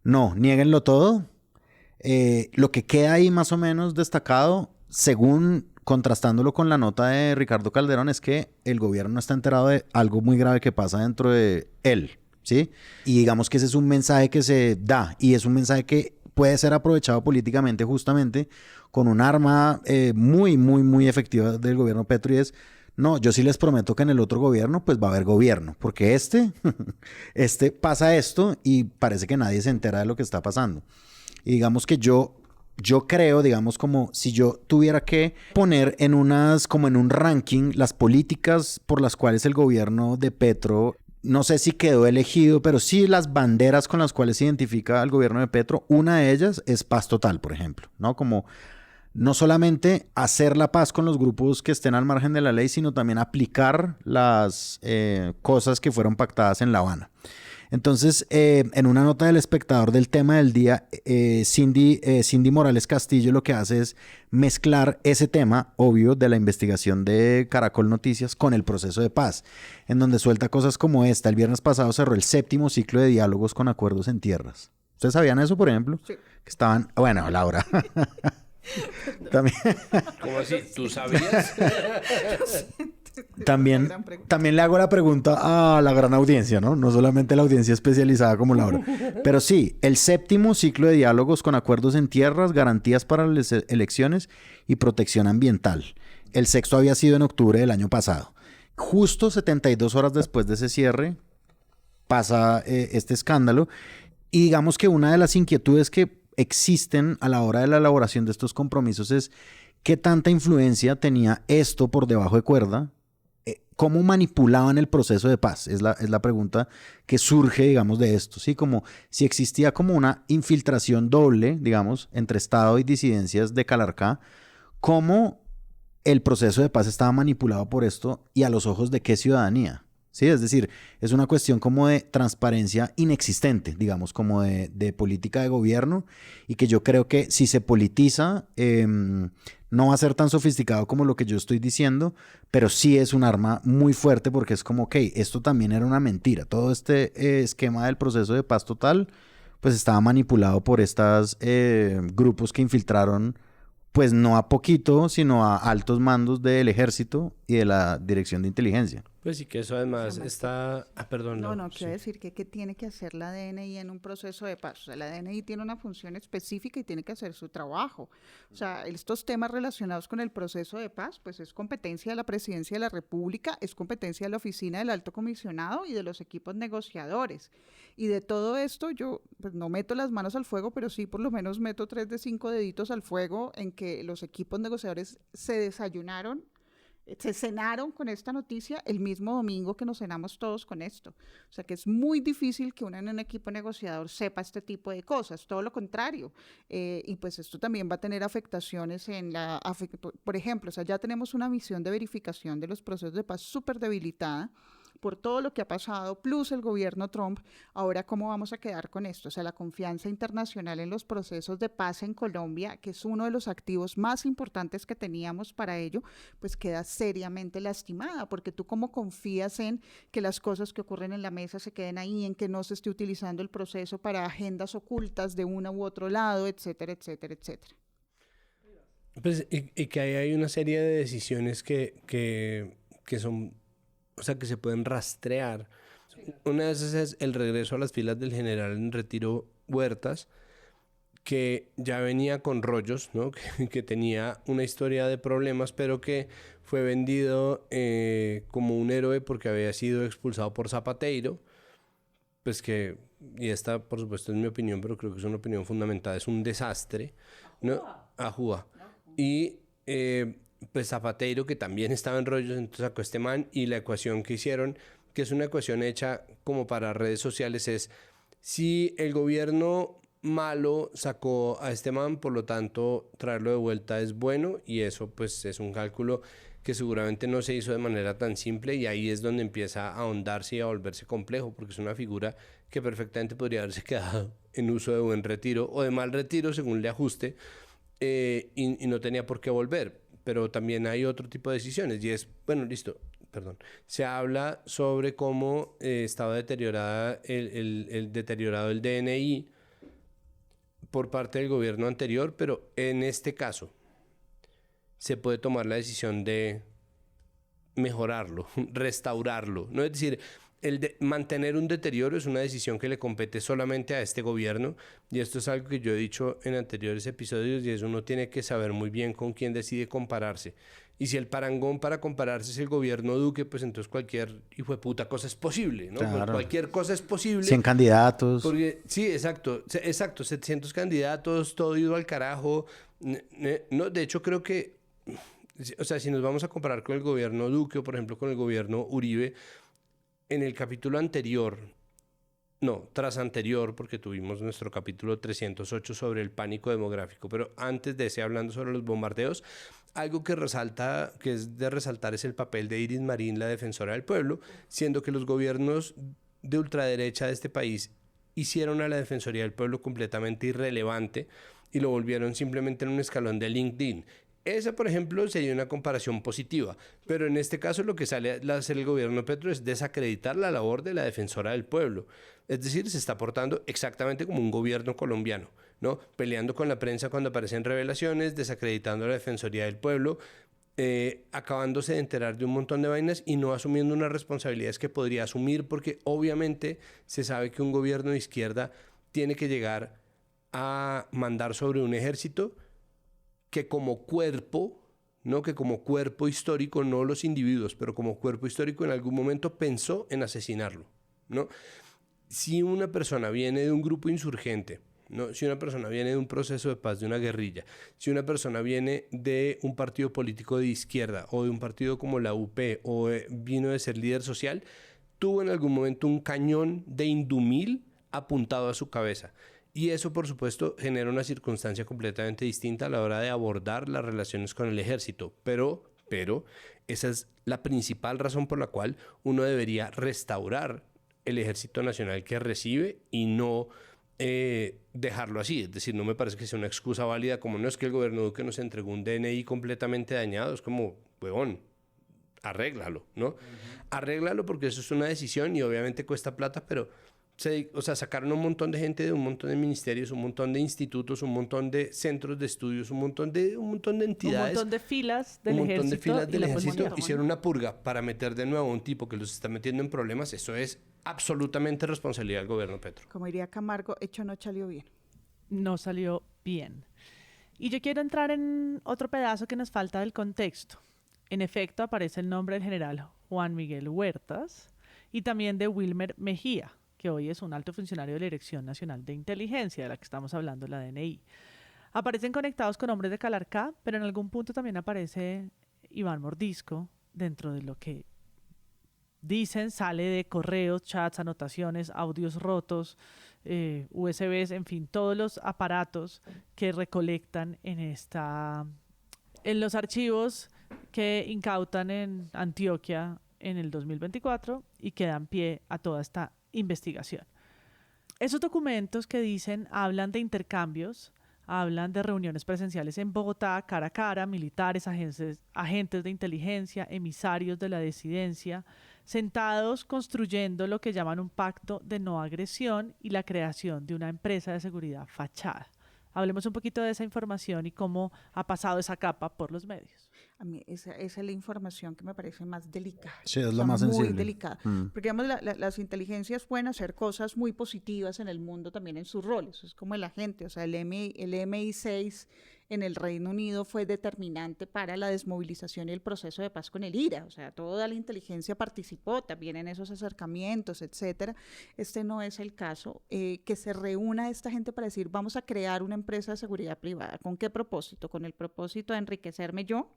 no, niéguenlo todo, lo que queda ahí más o menos destacado, según contrastándolo con la nota de Ricardo Calderón, es que el gobierno no está enterado de algo muy grave que pasa dentro de él, ¿sí? Y digamos que ese es un mensaje que se da y es un mensaje que puede ser aprovechado políticamente justamente con un arma muy, muy, muy efectiva del gobierno Petro y es, no, yo sí les prometo que en el otro gobierno pues va a haber gobierno, porque pasa esto y parece que nadie se entera de lo que está pasando. Y digamos que yo creo, digamos, como si yo tuviera que poner como en un ranking las políticas por las cuales el gobierno de Petro, no sé si quedó elegido, pero sí las banderas con las cuales se identifica al gobierno de Petro, una de ellas es paz total, por ejemplo, ¿no? Como no solamente hacer la paz con los grupos que estén al margen de la ley, sino también aplicar las cosas que fueron pactadas en La Habana. Entonces, en una nota del Espectador del tema del día, Cindy Morales Castillo lo que hace es mezclar ese tema, obvio, de la investigación de Caracol Noticias con el proceso de paz, en donde suelta cosas como esta. El viernes pasado cerró el 7º ciclo de diálogos con acuerdos en tierras. ¿Ustedes sabían eso, por ejemplo? Sí. Que estaban... Bueno, Laura... También. ¿Cómo así? ¿Tú sabías? También le hago la pregunta a la gran audiencia, ¿no? No solamente la audiencia especializada como Laura. Pero sí, el 7º ciclo de diálogos con acuerdos en tierras, garantías para las elecciones y protección ambiental. El 6º había sido en octubre del año pasado. Justo 72 horas después de ese cierre pasa este escándalo. Y digamos que una de las inquietudes que existen a la hora de la elaboración de estos compromisos es qué tanta influencia tenía esto por debajo de cuerda, cómo manipulaban el proceso de paz, es la pregunta que surge, digamos, de esto, ¿sí? Como si existía como una infiltración doble, digamos, entre Estado y disidencias de Calarcá, cómo el proceso de paz estaba manipulado por esto y a los ojos de qué ciudadanía. Sí, es decir, es una cuestión como de transparencia inexistente, digamos, como de política de gobierno y que yo creo que si se politiza no va a ser tan sofisticado como lo que yo estoy diciendo, pero sí es un arma muy fuerte porque es como, ok, esto también era una mentira. Todo este esquema del proceso de paz total pues estaba manipulado por estos grupos que infiltraron pues no a poquito, sino a altos mandos del ejército y de la dirección de inteligencia. Pues sí, que eso además está... perdón. No, quiero decir que tiene que hacer la DNI en un proceso de paz. O sea, la DNI tiene una función específica y tiene que hacer su trabajo. O sea, estos temas relacionados con el proceso de paz, pues es competencia de la Presidencia de la República, es competencia de la Oficina del Alto Comisionado y de los equipos negociadores. Y de todo esto yo pues no meto las manos al fuego, pero sí por lo menos meto 3 de 5 deditos al fuego en que los equipos negociadores se cenaron con esta noticia el mismo domingo que nos cenamos todos con esto. O sea que es muy difícil que uno en un equipo negociador sepa este tipo de cosas, todo lo contrario. Y pues esto también va a tener afectaciones por ejemplo, o sea, ya tenemos una misión de verificación de los procesos de paz súper debilitada por todo lo que ha pasado, plus el gobierno Trump. Ahora, ¿cómo vamos a quedar con esto? O sea, la confianza internacional en los procesos de paz en Colombia, que es uno de los activos más importantes que teníamos para ello, pues queda seriamente lastimada, porque tú cómo confías en que las cosas que ocurren en la mesa se queden ahí, en que no se esté utilizando el proceso para agendas ocultas de uno u otro lado, etcétera, etcétera, etcétera. Pues, y que ahí hay una serie de decisiones que son... O sea, que se pueden rastrear. Una de esas es el regreso a las filas del general en retiro Huertas, que ya venía con rollos, ¿no? que tenía una historia de problemas, pero que fue vendido como un héroe porque había sido expulsado por Zapateiro. Pues que, y esta por supuesto es mi opinión, pero creo que es una opinión fundamental, es un desastre, ¿no? Ajúa. Y... pues Zapateiro, que también estaba en rollos, entonces sacó este man, y la ecuación que hicieron, que es una ecuación hecha como para redes sociales, es si el gobierno malo sacó a este man, por lo tanto traerlo de vuelta es bueno, y eso pues es un cálculo que seguramente no se hizo de manera tan simple, y ahí es donde empieza a ahondarse y a volverse complejo, porque es una figura que perfectamente podría haberse quedado en uso de buen retiro o de mal retiro según le ajuste, y no tenía por qué volver. Pero también hay otro tipo de decisiones, y es, bueno, listo, perdón, se habla sobre cómo estaba deteriorado el DNI por parte del gobierno anterior, pero en este caso se puede tomar la decisión de mejorarlo, restaurarlo, ¿no? Es decir, mantener un deterioro es una decisión que le compete solamente a este gobierno, y esto es algo que yo he dicho en anteriores episodios, y es uno tiene que saber muy bien con quién decide compararse. Y si el parangón para compararse es el gobierno Duque, pues entonces cualquier hijo de puta cosa es posible, ¿no? Claro. Pues cualquier cosa es posible. 100 candidatos. Porque, sí, exacto, 700 candidatos, todo ido al carajo. No, de hecho creo que, o sea, si nos vamos a comparar con el gobierno Duque o por ejemplo con el gobierno Uribe, en el capítulo anterior, tras anterior, porque tuvimos nuestro capítulo 308 sobre el pánico demográfico, pero antes de ese, hablando sobre los bombardeos, algo que es de resaltar es el papel de Iris Marín, la defensora del pueblo, siendo que los gobiernos de ultraderecha de este país hicieron a la Defensoría del Pueblo completamente irrelevante y lo volvieron simplemente en un escalón de LinkedIn. Esa, por ejemplo, sería una comparación positiva, pero en este caso lo que sale a hacer el gobierno Petro es desacreditar la labor de la defensora del pueblo. Es decir, se está portando exactamente como un gobierno colombiano, ¿no? Peleando con la prensa cuando aparecen revelaciones, desacreditando a la Defensoría del Pueblo, acabándose de enterar de un montón de vainas y no asumiendo unas responsabilidades que podría asumir, porque obviamente se sabe que un gobierno de izquierda tiene que llegar a mandar sobre un ejército que como cuerpo, ¿no? Que como cuerpo histórico, no los individuos, pero como cuerpo histórico en algún momento pensó en asesinarlo, ¿no? Si una persona viene de un grupo insurgente, ¿no? Si una persona viene de un proceso de paz, de una guerrilla, si una persona viene de un partido político de izquierda o de un partido como la UP o vino de ser líder social, tuvo en algún momento un cañón de Indumil apuntado a su cabeza. Y eso, por supuesto, genera una circunstancia completamente distinta a la hora de abordar las relaciones con el ejército. Pero esa es la principal razón por la cual uno debería restaurar el Ejército Nacional que recibe y no dejarlo así. Es decir, no me parece que sea una excusa válida, como no es que el gobierno Duque nos entregó un DNI completamente dañado. Es como, huevón, arréglalo, ¿no? Arréglalo porque eso es una decisión y obviamente cuesta plata, pero sacaron un montón de gente de un montón de ministerios, un montón de institutos, un montón de centros de estudios, un montón de entidades. Un montón de filas del ejército. Hicieron una purga para meter de nuevo a un tipo que los está metiendo en problemas. Eso es absolutamente responsabilidad del gobierno Petro. Como diría Camargo, hecho no salió bien. No salió bien. Y yo quiero entrar en otro pedazo que nos falta del contexto. En efecto, aparece el nombre del general Juan Miguel Huertas y también de Wilmer Mejía, que hoy es un alto funcionario de la Dirección Nacional de Inteligencia, de la que estamos hablando, la DNI. Aparecen conectados con hombres de Calarcá, pero en algún punto también aparece Iván Mordisco dentro de lo que dicen, sale de correos, chats, anotaciones, audios rotos, USBs, en fin, todos los aparatos que recolectan en los archivos que incautan en Antioquia en el 2024 y que dan pie a toda esta investigación. Esos documentos que dicen hablan de intercambios, hablan de reuniones presenciales en Bogotá, cara a cara, militares, agentes de inteligencia, emisarios de la disidencia, sentados construyendo lo que llaman un pacto de no agresión y la creación de una empresa de seguridad fachada. Hablemos un poquito de esa información y cómo ha pasado esa capa por los medios. A mí esa es la información que me parece más delicada. Sí, es la más sensible. Muy delicada. Porque digamos, las inteligencias pueden hacer cosas muy positivas en el mundo también en sus roles. Es como el agente, o sea, el MI6 en el Reino Unido fue determinante para la desmovilización y el proceso de paz con el IRA. O sea, toda la inteligencia participó también en esos acercamientos, etcétera. Este no es el caso. Que se reúna esta gente para decir, vamos a crear una empresa de seguridad privada. ¿Con qué propósito? Con el propósito de enriquecerme yo,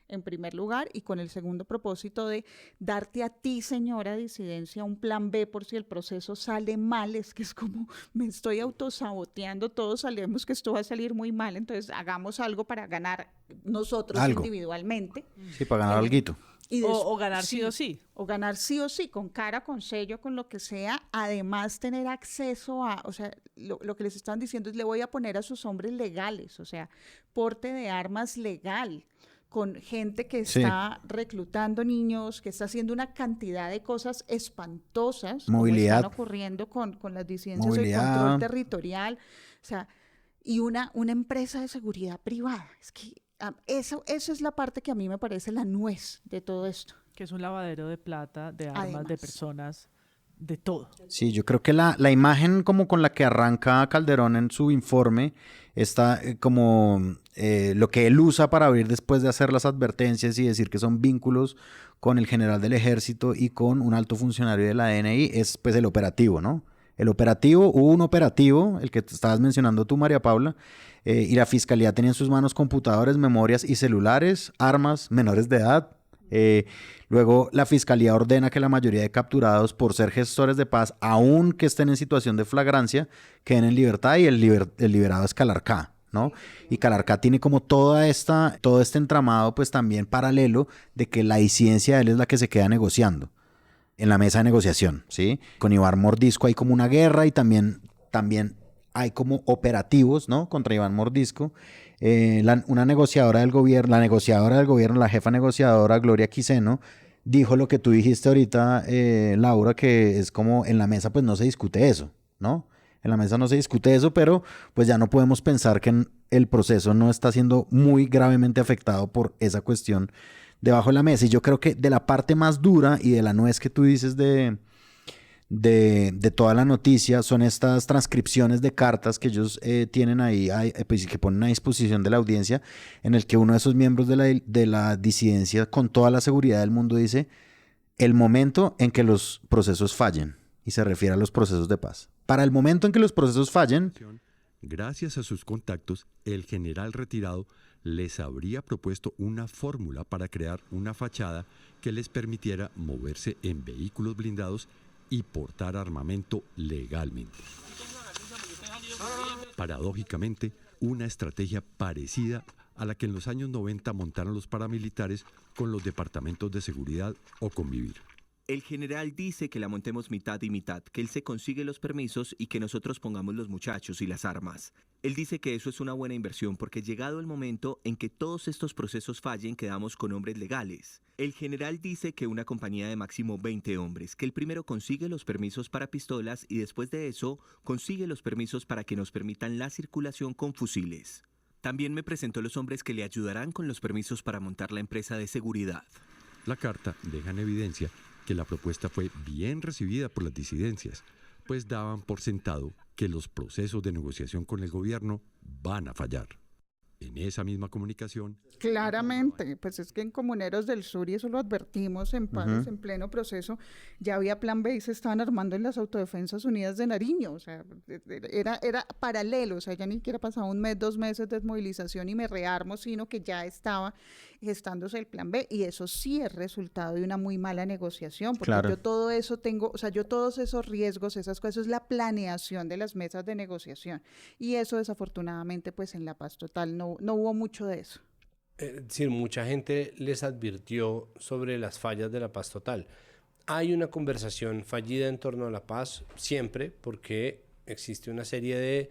en primer lugar, y con el segundo propósito de darte a ti, señora disidencia, un plan B por si el proceso sale mal. Es que es como, me estoy autosaboteando, todos sabemos que esto va a salir muy mal, entonces hagamos algo para ganar nosotros Algo. individualmente. Sí, para ganar alguito. O ganar sí o sí. O ganar sí o sí, con cara, con sello, con lo que sea. Además, tener acceso a, o sea, lo que les están diciendo es, le voy a poner a sus hombres legales, o sea, porte de armas legal, con gente que está reclutando niños, que está haciendo una cantidad de cosas espantosas, Movilidad. como están ocurriendo con las disidencias, el Movilidad. control territorial, o sea, y una empresa de seguridad privada. Es que eso es la parte que a mí me parece la nuez de todo esto. Que es un lavadero de plata, de armas, Además. de personas, de todo. Sí, yo creo que la imagen como con la que arranca Calderón en su informe está como lo que él usa para abrir después de hacer las advertencias y decir que son vínculos con el general del ejército y con un alto funcionario de la DNI, es pues el operativo, ¿no? El operativo, hubo un operativo, el que te estabas mencionando tú, María Paula, y la fiscalía tenía en sus manos computadores, memorias y celulares, armas, menores de edad. Luego la fiscalía ordena que la mayoría de capturados por ser gestores de paz, aun que estén en situación de flagrancia, queden en libertad, y el liberado es Calarcá, ¿no? Y Calarcá tiene como todo este entramado pues también paralelo de que la disidencia de él es la que se queda negociando en la mesa de negociación, ¿sí? Con Iván Mordisco hay como una guerra y también hay como operativos, ¿no? Contra Iván Mordisco. Una negociadora del gobierno, la jefa negociadora, Gloria Quiseno, dijo lo que tú dijiste ahorita, Laura, que es como en la mesa pues no se discute eso, ¿no? En la mesa no se discute eso, pero pues ya no podemos pensar que el proceso no está siendo muy gravemente afectado por esa cuestión debajo de la mesa. Y yo creo que de la parte más dura y de la nuez que tú dices de toda la noticia son estas transcripciones de cartas que ellos tienen ahí, pues, que ponen a disposición de la audiencia, en el que uno de esos miembros de la disidencia, con toda la seguridad del mundo, dice el momento en que los procesos fallen, y se refiere a los procesos de paz. Para el momento en que los procesos fallen, gracias a sus contactos, el general retirado les habría propuesto una fórmula para crear una fachada que les permitiera moverse en vehículos blindados y portar armamento legalmente. Paradójicamente, una estrategia parecida a la que en los años 90 montaron los paramilitares con los departamentos de seguridad o Convivir. El general dice que la montemos mitad y mitad, que él se consigue los permisos y que nosotros pongamos los muchachos y las armas. Él dice que eso es una buena inversión porque llegado el momento en que todos estos procesos fallen, quedamos con hombres legales. El general dice que una compañía de máximo 20 hombres, que el primero consigue los permisos para pistolas y después de eso consigue los permisos para que nos permitan la circulación con fusiles. También me presentó los hombres que le ayudarán con los permisos para montar la empresa de seguridad. La carta deja en evidencia que la propuesta fue bien recibida por las disidencias, pues daban por sentado que los procesos de negociación con el gobierno van a fallar. En esa misma comunicación... Claramente, pues es que en Comuneros del Sur, y eso lo advertimos en paros, en pleno proceso, ya había plan B y se estaban armando en las Autodefensas Unidas de Nariño, o sea, era paralelo, o sea, ya ni siquiera pasaba un mes, 2 meses de desmovilización y me rearmo, sino que ya estaba gestándose el plan B, y eso sí es resultado de una muy mala negociación, porque claro, yo todo eso tengo, o sea, yo todos esos riesgos, esas cosas, es la planeación de las mesas de negociación, y eso desafortunadamente pues en La Paz Total no hubo mucho de eso. Es decir, mucha gente les advirtió sobre las fallas de La Paz Total. Hay una conversación fallida en torno a la paz siempre, porque existe una serie de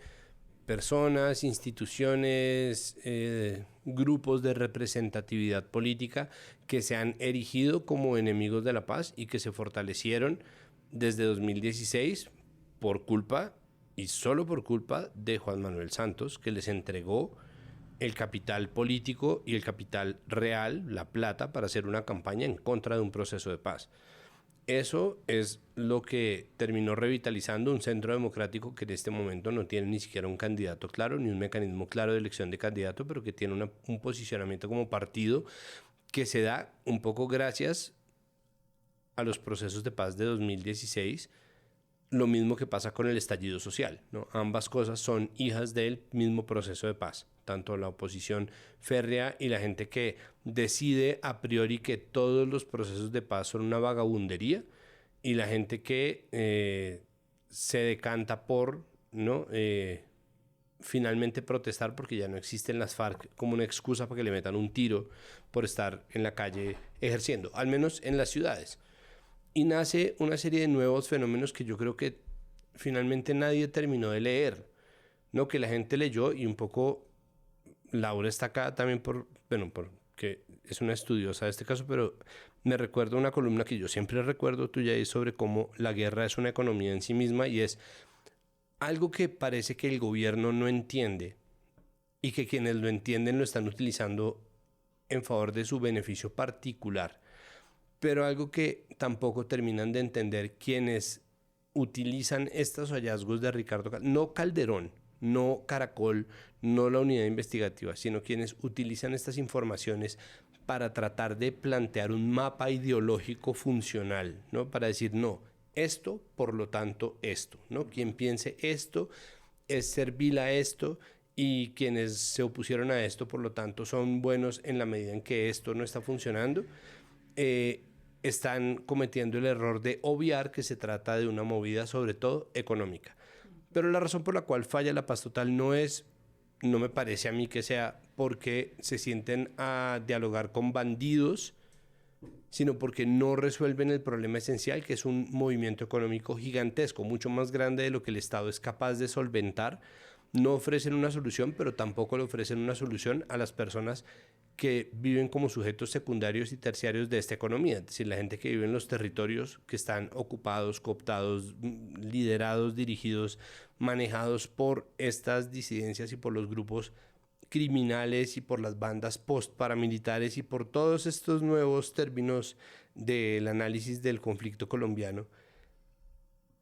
personas, instituciones, grupos de representatividad política que se han erigido como enemigos de la paz y que se fortalecieron desde 2016 por culpa y solo por culpa de Juan Manuel Santos, que les entregó el capital político y el capital real, la plata, para hacer una campaña en contra de un proceso de paz. Eso es lo que terminó revitalizando un centro democrático que en este momento no tiene ni siquiera un candidato claro, ni un mecanismo claro de elección de candidato, pero que tiene un posicionamiento como partido que se da un poco gracias a los procesos de paz de 2016 lo mismo que pasa con el estallido social, ¿no? Ambas cosas son hijas del mismo proceso de paz, tanto la oposición férrea y la gente que decide a priori que todos los procesos de paz son una vagabundería, y la gente que se decanta por, ¿no? Finalmente protestar porque ya no existen las FARC como una excusa para que le metan un tiro por estar en la calle ejerciendo, al menos en las ciudades. Y nace una serie de nuevos fenómenos que yo creo que finalmente nadie terminó de leer, ¿no? Que la gente leyó, y un poco Laura está acá también porque es una estudiosa de este caso, pero me recuerda una columna que yo siempre recuerdo tuya, y sobre cómo la guerra es una economía en sí misma, y es algo que parece que el gobierno no entiende y que quienes lo entienden lo están utilizando en favor de su beneficio particular. Pero algo que tampoco terminan de entender quienes utilizan estos hallazgos de Ricardo, no Calderón, no Caracol, no la unidad investigativa, sino quienes utilizan estas informaciones para tratar de plantear un mapa ideológico funcional, ¿no? Para decir, no, esto, por lo tanto, esto, ¿no? Quien piense esto es servil a esto, y quienes se opusieron a esto, por lo tanto, son buenos en la medida en que esto no está funcionando. Están cometiendo el error de obviar que se trata de una movida sobre todo económica. Pero la razón por la cual falla la paz total no me parece a mí que sea porque se sienten a dialogar con bandidos, sino porque no resuelven el problema esencial, que es un movimiento económico gigantesco, mucho más grande de lo que el Estado es capaz de solventar. No ofrecen una solución, pero tampoco le ofrecen una solución a las personas que viven como sujetos secundarios y terciarios de esta economía, es decir, la gente que vive en los territorios que están ocupados, cooptados, liderados, dirigidos, manejados por estas disidencias y por los grupos criminales y por las bandas post-paramilitares y por todos estos nuevos términos del análisis del conflicto colombiano,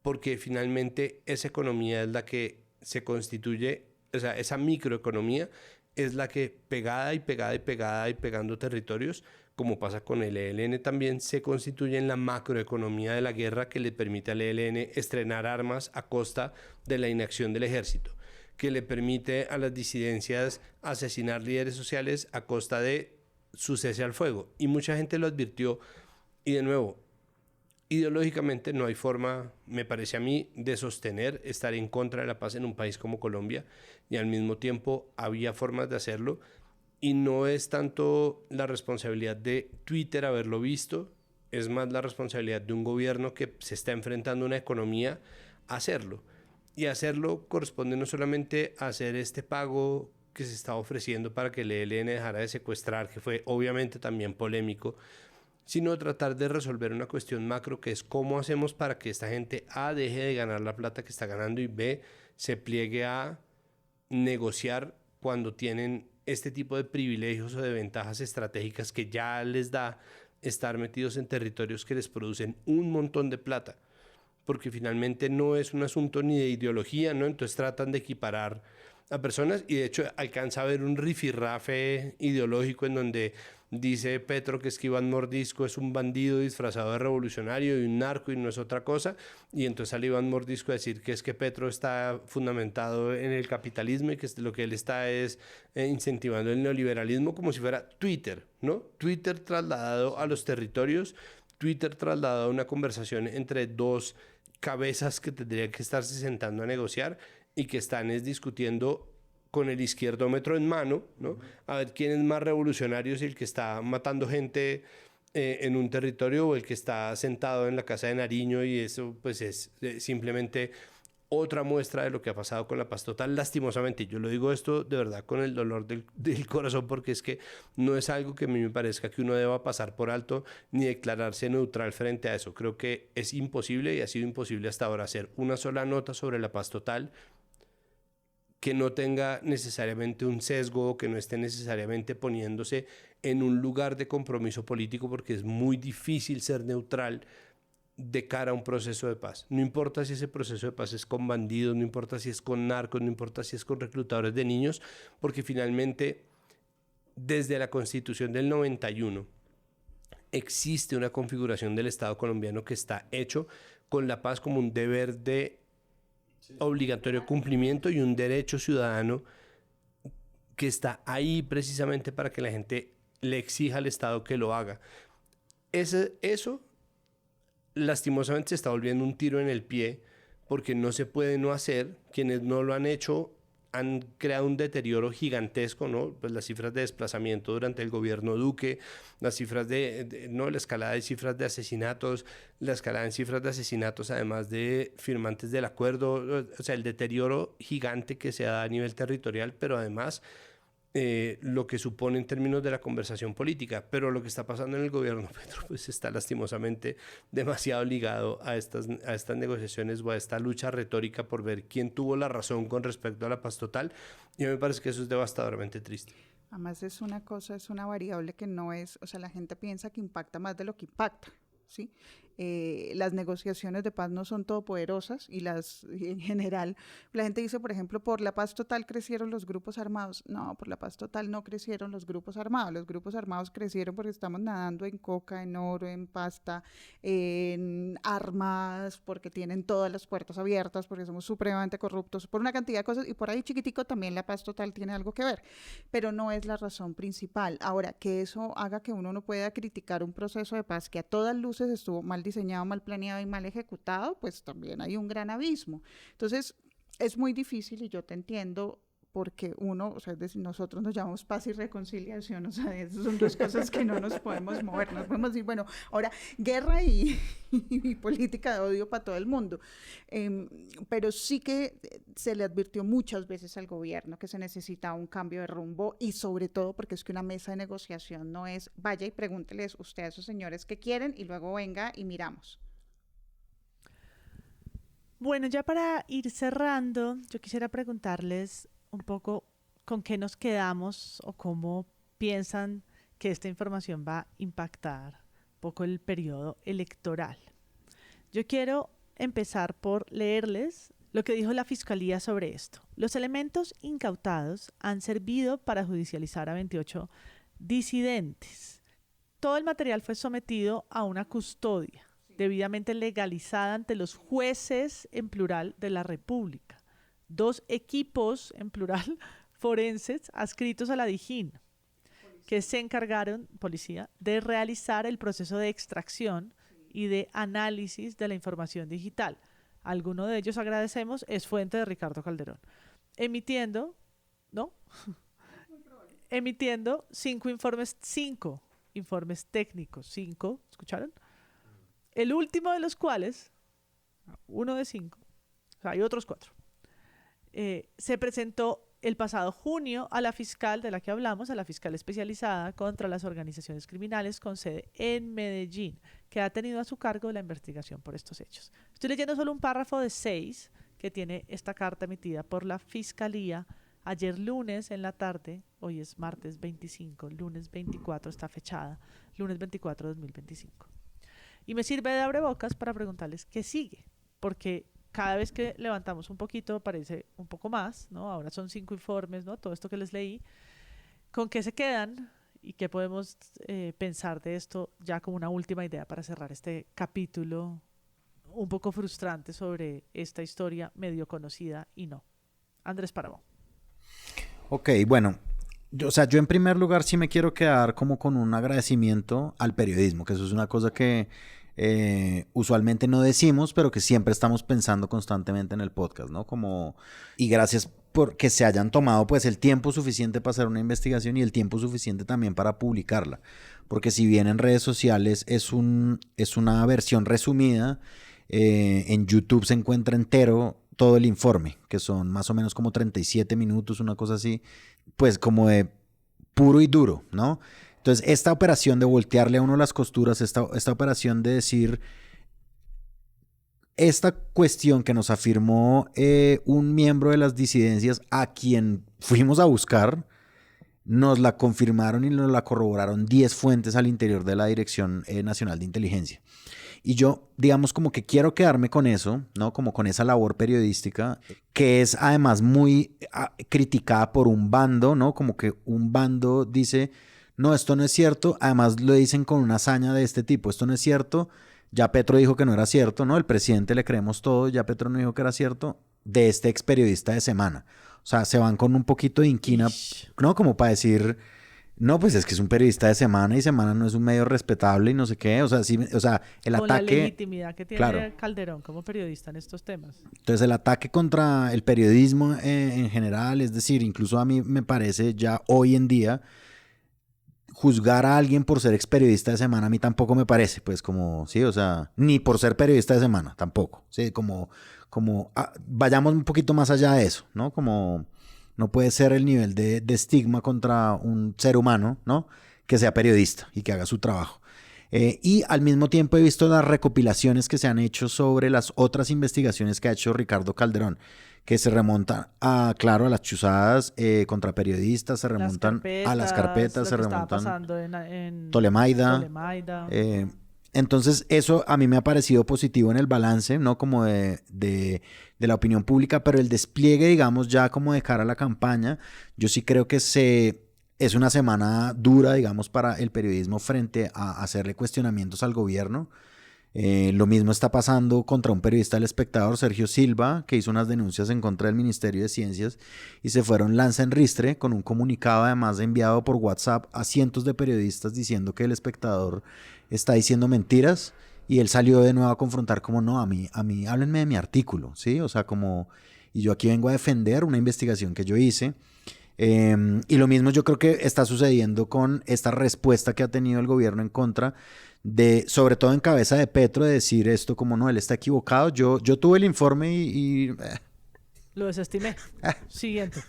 porque finalmente esa economía es la que se constituye, o sea, esa microeconomía es la que pegada y pegando territorios, como pasa con el ELN, también se constituye en la macroeconomía de la guerra, que le permite al ELN estrenar armas a costa de la inacción del ejército, que le permite a las disidencias asesinar líderes sociales a costa de su cese al fuego. Y mucha gente lo advirtió, y de nuevo, ideológicamente no hay forma, me parece a mí, de sostener estar en contra de la paz en un país como Colombia, y al mismo tiempo había formas de hacerlo, y no es tanto la responsabilidad de Twitter haberlo visto, es más la responsabilidad de un gobierno que se está enfrentando a una economía a hacerlo. Y hacerlo corresponde no solamente a hacer este pago que se está ofreciendo para que el ELN dejara de secuestrar, que fue obviamente también polémico, sino tratar de resolver una cuestión macro, que es cómo hacemos para que esta gente A, deje de ganar la plata que está ganando, y B, se pliegue a negociar cuando tienen este tipo de privilegios o de ventajas estratégicas que ya les da estar metidos en territorios que les producen un montón de plata, porque finalmente no es un asunto ni de ideología, ¿no? Entonces tratan de equiparar a personas, y de hecho alcanza a haber un rifirrafe ideológico en donde dice Petro que es que Iván Mordisco es un bandido disfrazado de revolucionario y un narco y no es otra cosa, y entonces sale Iván Mordisco a decir que es que Petro está fundamentado en el capitalismo y que lo que él está es incentivando el neoliberalismo, como si fuera Twitter, ¿no? Twitter trasladado a los territorios, Twitter trasladado a una conversación entre dos cabezas que tendrían que estarse sentando a negociar y que están discutiendo con el izquierdómetro en mano, ¿no? A ver quién es más revolucionario, si el que está matando gente en un territorio o el que está sentado en la casa de Nariño, y eso pues es simplemente otra muestra de lo que ha pasado con la paz total, lastimosamente. Yo lo digo esto de verdad con el dolor del corazón, porque es que no es algo que a mí me parezca que uno deba pasar por alto ni declararse neutral frente a eso. Creo que es imposible, y ha sido imposible hasta ahora, hacer una sola nota sobre la paz total que no tenga necesariamente un sesgo, que no esté necesariamente poniéndose en un lugar de compromiso político, porque es muy difícil ser neutral de cara a un proceso de paz. No importa si ese proceso de paz es con bandidos, no importa si es con narcos, no importa si es con reclutadores de niños, porque finalmente desde la Constitución del 91 existe una configuración del Estado colombiano que está hecho con la paz como un deber de obligatorio cumplimiento y un derecho ciudadano que está ahí precisamente para que la gente le exija al Estado que lo haga. Eso lastimosamente se está volviendo un tiro en el pie porque no se puede no hacer. Quienes no lo han hecho han creado un deterioro gigantesco, ¿no? Pues las cifras de desplazamiento durante el gobierno Duque, las cifras la escalada de cifras de asesinatos, la escalada en cifras de asesinatos además de firmantes del acuerdo, o sea, el deterioro gigante que se da a nivel territorial, pero además lo que supone en términos de la conversación política. Pero lo que está pasando en el gobierno Petro pues está lastimosamente demasiado ligado a estas negociaciones o a esta lucha retórica por ver quién tuvo la razón con respecto a la paz total, y a mí me parece que eso es devastadoramente triste. Además es una variable que no es, o sea, la gente piensa que impacta más de lo que impacta, ¿sí? Las negociaciones de paz no son todopoderosas y en general la gente dice, por ejemplo, por la paz total crecieron los grupos armados. No, por la paz total no crecieron los grupos armados crecieron porque estamos nadando en coca, en oro, en pasta, en armas, porque tienen todas las puertas abiertas, porque somos supremamente corruptos, por una cantidad de cosas, y por ahí chiquitico también la paz total tiene algo que ver, pero no es la razón principal. Ahora, que eso haga que uno no pueda criticar un proceso de paz que a todas luces estuvo mal diseñado, mal planeado y mal ejecutado, pues también hay un gran abismo. Entonces, es muy difícil, y yo te entiendo, porque o sea, nosotros nos llamamos paz y reconciliación, o sea, esas son dos cosas que no nos podemos mover, nos podemos decir, bueno, ahora, guerra y política de odio para todo el mundo, pero sí que se le advirtió muchas veces al gobierno que se necesita un cambio de rumbo, y sobre todo porque es que una mesa de negociación no es, vaya y pregúnteles usted a esos señores qué quieren y luego venga y miramos. Bueno, ya para ir cerrando, yo quisiera preguntarles un poco con qué nos quedamos o cómo piensan que esta información va a impactar un poco el periodo electoral. Yo quiero empezar por leerles lo que dijo la Fiscalía sobre esto. Los elementos incautados han servido para judicializar a 28 disidentes. Todo el material fue sometido a una custodia debidamente legalizada ante los jueces en plural de la República. 2 equipos en plural forenses adscritos a la DIJÍN, que se encargaron, policía, de realizar el proceso de extracción y de análisis de la información digital. Alguno de ellos, agradecemos, es fuente de Ricardo Calderón. Emitiendo 5 informes técnicos, 5, ¿escucharon? El último de los cuales, 1 de 5, o sea, hay otros 4. Se presentó el pasado junio a la fiscal de la que hablamos, a la fiscal especializada contra las organizaciones criminales con sede en Medellín, que ha tenido a su cargo la investigación por estos hechos. Estoy leyendo solo un párrafo de 6 que tiene esta carta emitida por la Fiscalía ayer lunes en la tarde, hoy es martes 25, lunes 24 está fechada, lunes 24 de 2025. Y me sirve de abrebocas para preguntarles qué sigue, porque cada vez que levantamos un poquito parece un poco más, ¿no? Ahora son 5 informes, ¿no? Todo esto que les leí. ¿Con qué se quedan y qué podemos pensar de esto ya como una última idea para cerrar este capítulo un poco frustrante sobre esta historia medio conocida y no? Andrés Paramo. Ok, bueno, yo en primer lugar sí me quiero quedar como con un agradecimiento al periodismo, que eso es una cosa que usualmente no decimos, pero que siempre estamos pensando constantemente en el podcast, ¿no? Y gracias por que se hayan tomado pues el tiempo suficiente para hacer una investigación y el tiempo suficiente también para publicarla, porque si bien en redes sociales es una versión resumida, en YouTube se encuentra entero todo el informe, que son más o menos como 37 minutos, una cosa así, pues como de puro y duro, ¿no? Entonces, esta operación de voltearle a uno las costuras, esta operación de decir, esta cuestión que nos afirmó un miembro de las disidencias a quien fuimos a buscar, nos la confirmaron y nos la corroboraron 10 fuentes al interior de la Dirección Nacional de Inteligencia. Y yo, digamos, como que quiero quedarme con eso, ¿no? Como con esa labor periodística, que es además muy criticada por un bando, ¿no? Como que un bando dice, no, esto no es cierto, además lo dicen con una hazaña de este tipo, esto no es cierto, ya Petro dijo que no era cierto, ¿no? El presidente le creemos todo, ya Petro no dijo que era cierto, de este ex periodista de Semana. O sea, se van con un poquito de inquina, ¿no? Como para decir, no, pues es que es un periodista de Semana y Semana no es un medio respetable y no sé qué. O sea, sí, o sea, el con ataque... la legitimidad que tiene claro. Calderón como periodista en estos temas. Entonces el ataque contra el periodismo en general, es decir, incluso a mí me parece ya hoy en día, juzgar a alguien por ser ex periodista de Semana a mí tampoco me parece, pues como, sí, o sea, ni por ser periodista de Semana, tampoco, sí, como vayamos un poquito más allá de eso, ¿no? Como no puede ser el nivel de estigma contra un ser humano, ¿no? Que sea periodista y que haga su trabajo. Y al mismo tiempo he visto las recopilaciones que se han hecho sobre las otras investigaciones que ha hecho Ricardo Calderón, que se remontan a, claro, a las chuzadas contra periodistas, se remontan a las carpetas, se remontan en Tolemaida. Entonces eso a mí me ha parecido positivo en el balance, ¿no? Como de la opinión pública, pero el despliegue, digamos, ya como de cara a la campaña, yo sí creo que es una semana dura, digamos, para el periodismo frente a hacerle cuestionamientos al gobierno. Lo mismo está pasando contra un periodista del Espectador, Sergio Silva, que hizo unas denuncias en contra del Ministerio de Ciencias y se fueron lanza en ristre con un comunicado además enviado por WhatsApp a cientos de periodistas diciendo que el Espectador está diciendo mentiras, y él salió de nuevo a confrontar como no, a mí háblenme de mi artículo, ¿sí? O sea, como, y yo aquí vengo a defender una investigación que yo hice. Y lo mismo yo creo que está sucediendo con esta respuesta que ha tenido el gobierno en contra de, sobre todo en cabeza de Petro, de decir esto como no, él está equivocado. Yo tuve el informe y lo desestimé. Siguiente.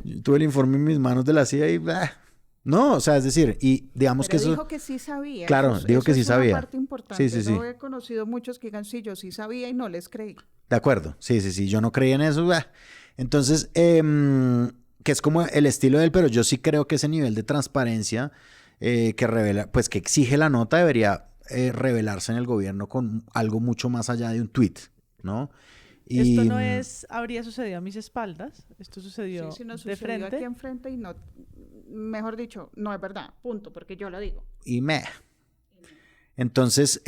Yo tuve el informe en mis manos de la CIA y no, o sea, es decir, y digamos pero que eso... dijo que sí sabía. Claro, dijo que sí sabía. Es una parte importante. Sí. Yo he conocido muchos que digan, sí, yo sí sabía y no les creí. De acuerdo, sí, yo no creía en eso. Entonces, que es como el estilo de él, pero yo sí creo que ese nivel de transparencia que revela, pues que exige la nota, debería revelarse en el gobierno con algo mucho más allá de un tuit, ¿no? Y, esto no habría sucedido a mis espaldas, esto sucedió de frente. Aquí enfrente y no, mejor dicho, no es verdad, punto, porque yo lo digo. Entonces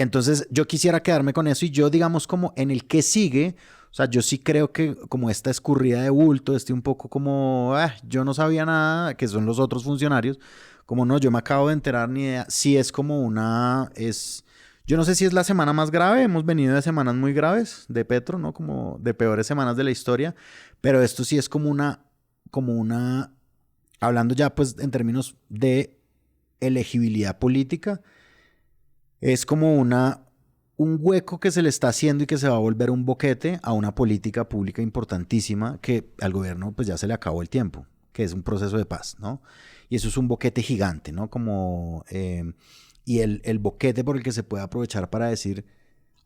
yo quisiera quedarme con eso y yo, digamos, como en el que sigue, o sea, yo sí creo que como esta escurrida de bulto, un poco como, yo no sabía nada, que son los otros funcionarios, como no, yo me acabo de enterar, ni idea, sí es como yo no sé si es la semana más grave, hemos venido de semanas muy graves de Petro, ¿no? Como de peores semanas de la historia, pero esto sí es como una, hablando ya pues en términos de elegibilidad política, es como un hueco que se le está haciendo y que se va a volver un boquete a una política pública importantísima que al gobierno pues ya se le acabó el tiempo, que es un proceso de paz, ¿no? Y eso es un boquete gigante, ¿no? Como, y el boquete por el que se puede aprovechar para decir,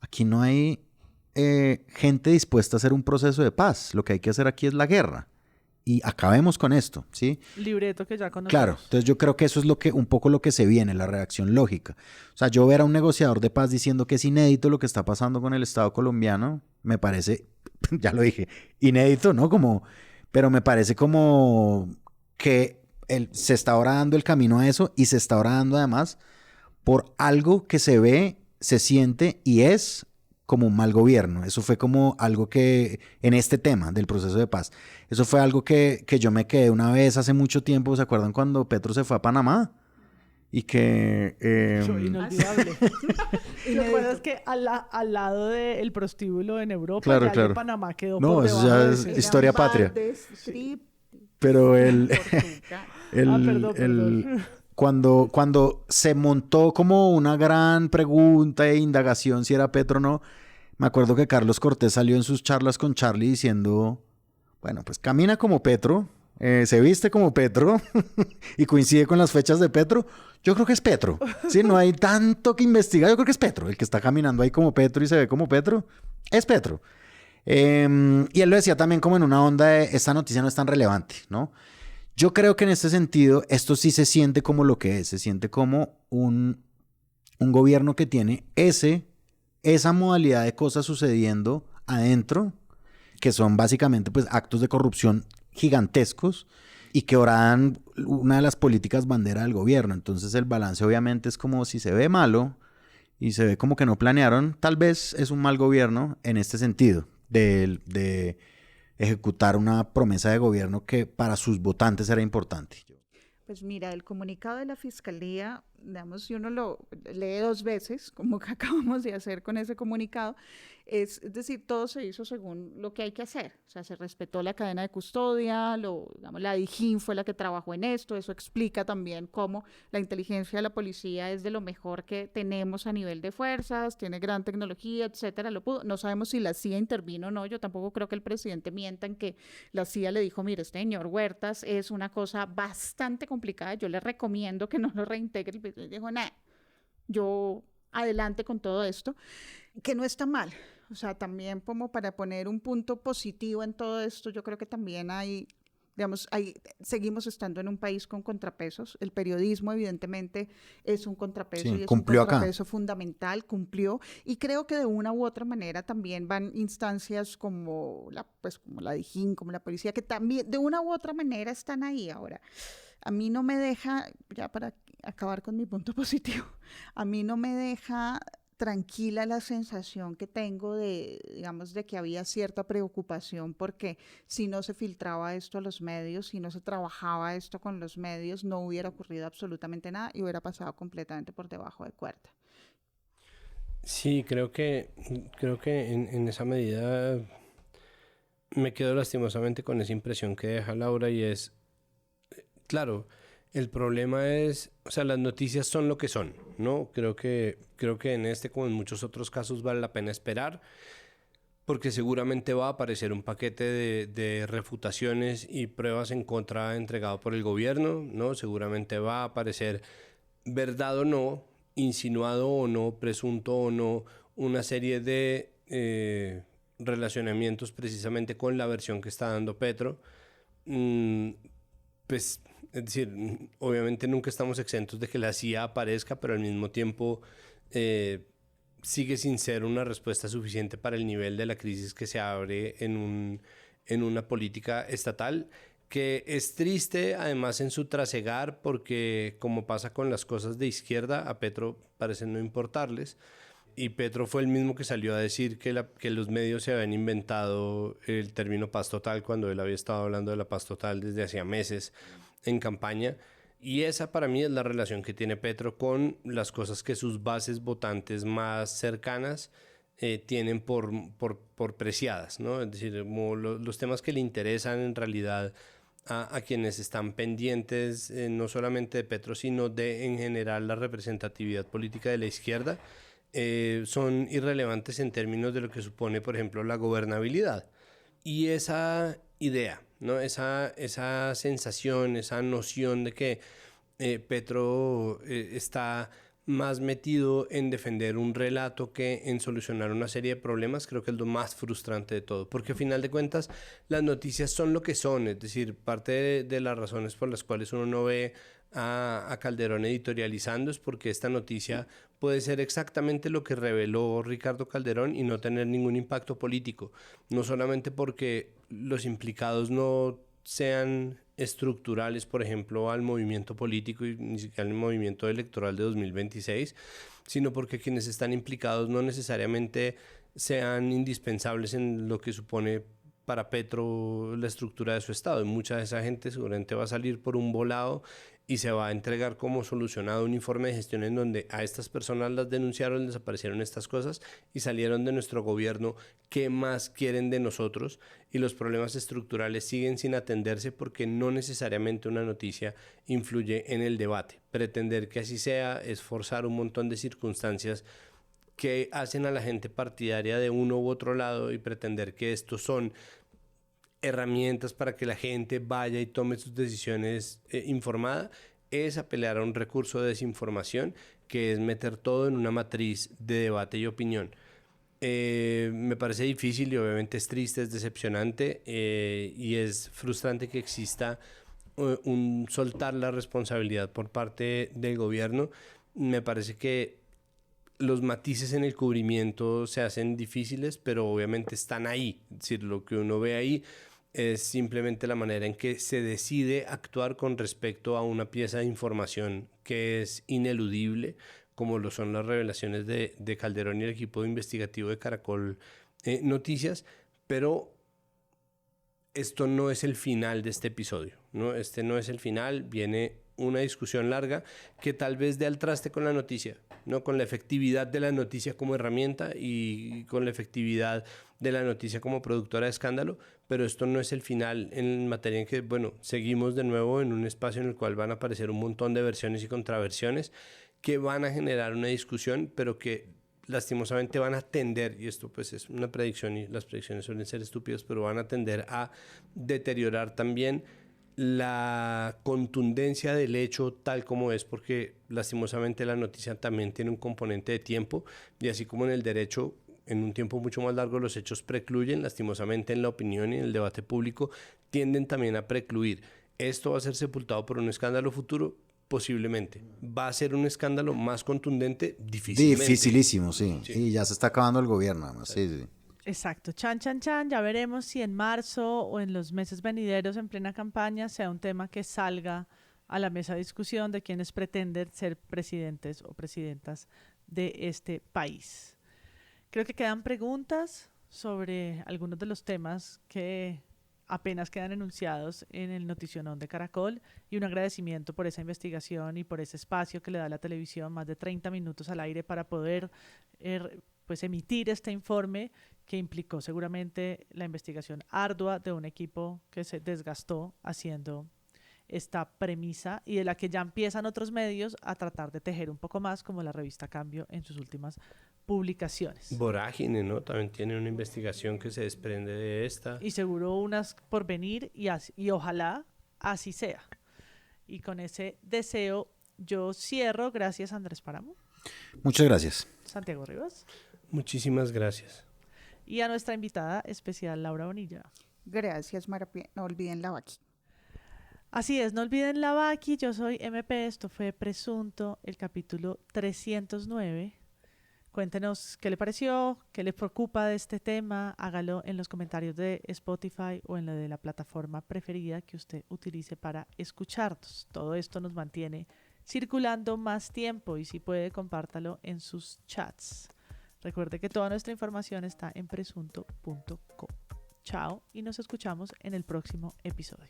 aquí no hay gente dispuesta a hacer un proceso de paz, lo que hay que hacer aquí es la guerra. Y acabemos con esto, ¿sí? Libreto que ya conocemos. Claro, entonces yo creo que eso es un poco lo que se viene, la reacción lógica. O sea, yo ver a un negociador de paz diciendo que es inédito lo que está pasando con el Estado colombiano, me parece, ya lo dije, inédito, ¿no? Pero me parece como que se está ahora dando el camino a eso y se está ahora dando además por algo que se ve, se siente y es como un mal gobierno. Eso fue como algo que, en este tema del proceso de paz, eso fue algo que yo me quedé una vez hace mucho tiempo. ¿Se acuerdan cuando Petro se fue a Panamá? Y que... inolvidable. Y lo bueno es que al lado del prostíbulo en Europa, claro. de Panamá quedó no, por eso ya es historia patria. Pero perdón. Cuando se montó como una gran pregunta e indagación si era Petro o no, me acuerdo que Carlos Cortés salió en sus charlas con Charlie diciendo, bueno, pues camina como Petro, se viste como Petro y coincide con las fechas de Petro. Yo creo que es Petro, ¿sí? No hay tanto que investigar, yo creo que es Petro, el que está caminando ahí como Petro y se ve como Petro, es Petro. Y él lo decía también como en una onda de esta noticia no es tan relevante, ¿no? Yo creo que en este sentido esto sí se siente como lo que es, se siente como un gobierno que tiene esa modalidad de cosas sucediendo adentro, que son básicamente pues actos de corrupción gigantescos, y que oradan una de las políticas bandera del gobierno. Entonces el balance obviamente es como si se ve malo y se ve como que no planearon, tal vez es un mal gobierno en este sentido, de ejecutar una promesa de gobierno que para sus votantes era importante. Pues mira, el comunicado de la Fiscalía, digamos, si uno lo lee 2 veces, como que acabamos de hacer con ese comunicado, es decir, todo se hizo según lo que hay que hacer. O sea, se respetó la cadena de custodia, digamos, la DIJÍN fue la que trabajó en esto, eso explica también cómo la inteligencia de la policía es de lo mejor que tenemos a nivel de fuerzas, tiene gran tecnología, etcétera. No sabemos si la CIA intervino o no, yo tampoco creo que el presidente mienta en que la CIA le dijo, mire, señor Huertas, es una cosa bastante complicada, yo le recomiendo que no lo reintegre. El presidente dijo, nada, yo adelante con todo esto, que no está mal. O sea, también como para poner un punto positivo en todo esto, yo creo que también seguimos estando en un país con contrapesos. El periodismo evidentemente es un contrapeso, sí, y es un contrapeso fundamental, cumplió, y creo que de una u otra manera también van instancias como la DIJÍN, como la policía, que también de una u otra manera están ahí. Ahora, a mí no me deja, ya para acabar con mi punto positivo, a mí no me deja tranquila la sensación que tengo de que había cierta preocupación, porque si no se filtraba esto a los medios, si no se trabajaba esto con los medios, no hubiera ocurrido absolutamente nada y hubiera pasado completamente por debajo de cuerda. Sí, creo que en esa medida me quedo lastimosamente con esa impresión que deja Laura, y es, claro, el problema es, o sea, las noticias son lo que son, ¿no? Creo que en este, como en muchos otros casos, vale la pena esperar, porque seguramente va a aparecer un paquete de refutaciones y pruebas en contra entregado por el gobierno, ¿no? Seguramente va a aparecer verdad o no, insinuado o no, presunto o no, una serie de relacionamientos precisamente con la versión que está dando Petro. Pues, es decir, obviamente nunca estamos exentos de que la CIA aparezca, pero al mismo tiempo sigue sin ser una respuesta suficiente para el nivel de la crisis que se abre en una política estatal, que es triste además en su trasegar, porque como pasa con las cosas de izquierda, a Petro parece no importarles. Y Petro fue el mismo que salió a decir que los medios se habían inventado el término paz total, cuando él había estado hablando de la paz total desde hacía meses en campaña. Y esa para mí es la relación que tiene Petro con las cosas que sus bases votantes más cercanas tienen por preciadas, ¿no? Es decir, como los temas que le interesan en realidad a quienes están pendientes no solamente de Petro, sino de en general la representatividad política de la izquierda, son irrelevantes en términos de lo que supone, por ejemplo, la gobernabilidad. Y esa idea, ¿no? Esa sensación, esa noción de que Petro está más metido en defender un relato que en solucionar una serie de problemas, creo que es lo más frustrante de todo, porque al final de cuentas las noticias son lo que son. Es decir, parte de las razones por las cuales uno no ve a Calderón editorializando es porque esta noticia puede ser exactamente lo que reveló Ricardo Calderón y no tener ningún impacto político, no solamente porque los implicados no sean estructurales, por ejemplo, al movimiento político y ni siquiera al movimiento electoral de 2026, sino porque quienes están implicados no necesariamente sean indispensables en lo que supone para Petro la estructura de su estado. Y mucha de esa gente seguramente va a salir por un volado y se va a entregar como solucionado un informe de gestión en donde a estas personas las denunciaron, les aparecieron estas cosas y salieron de nuestro gobierno. ¿Qué más quieren de nosotros? Y los problemas estructurales siguen sin atenderse porque no necesariamente una noticia influye en el debate. Pretender que así sea es forzar un montón de circunstancias que hacen a la gente partidaria de uno u otro lado y pretender que estos son herramientas para que la gente vaya y tome sus decisiones informada, es apelar a un recurso de desinformación, que es meter todo en una matriz de debate y opinión. Me parece difícil y obviamente es triste, es decepcionante y es frustrante que exista un soltar la responsabilidad por parte del gobierno. Me parece que los matices en el cubrimiento se hacen difíciles, pero obviamente están ahí. Es decir, lo que uno ve ahí es simplemente la manera en que se decide actuar con respecto a una pieza de información que es ineludible, como lo son las revelaciones de Calderón y el equipo investigativo de Caracol Noticias, pero esto no es el final de este episodio, ¿no? Este no es el final, viene una discusión larga que tal vez dé al traste con la noticia, ¿no? Con la efectividad de la noticia como herramienta y con la efectividad de la noticia como productora de escándalo, pero esto no es el final en materia en que, bueno, seguimos de nuevo en un espacio en el cual van a aparecer un montón de versiones y contraversiones que van a generar una discusión, pero que lastimosamente van a tender, y esto pues es una predicción y las predicciones suelen ser estúpidas, pero van a tender a deteriorar también la contundencia del hecho tal como es, porque lastimosamente la noticia también tiene un componente de tiempo, y así como en el derecho, en un tiempo mucho más largo los hechos precluyen, lastimosamente en la opinión y en el debate público tienden también a precluir. ¿Esto va a ser sepultado por un escándalo futuro? Posiblemente. ¿Va a ser un escándalo más contundente? Difícilmente. Dificilísimo, sí. Y ya se está acabando el gobierno, además. Sí. Exacto. Chan. Ya veremos si en marzo o en los meses venideros en plena campaña sea un tema que salga a la mesa de discusión de quienes pretenden ser presidentes o presidentas de este país. Creo que quedan preguntas sobre algunos de los temas que apenas quedan enunciados en el noticionón de Caracol, y un agradecimiento por esa investigación y por ese espacio que le da la televisión, más de 30 minutos al aire para poder pues emitir este informe que implicó seguramente la investigación ardua de un equipo que se desgastó haciendo esta premisa y de la que ya empiezan otros medios a tratar de tejer un poco más, como la revista Cambio en sus últimas publicaciones. Vorágine, ¿no? También tiene una investigación que se desprende de esta. Y seguro unas por venir y ojalá así sea. Y con ese deseo yo cierro. Gracias, Andrés Páramo. Muchas gracias. Santiago Rivas. Muchísimas gracias. Y a nuestra invitada especial, Laura Bonilla. Gracias, Marapie. No olviden la Vaki. Así es, no olviden la Vaki. Yo soy MP, esto fue Presunto, el capítulo 309. Cuéntenos qué le pareció, qué le preocupa de este tema. Hágalo en los comentarios de Spotify o en la de la plataforma preferida que usted utilice para escucharnos. Todo esto nos mantiene circulando más tiempo y si puede, compártalo en sus chats. Recuerde que toda nuestra información está en presunto.co. Chao y nos escuchamos en el próximo episodio.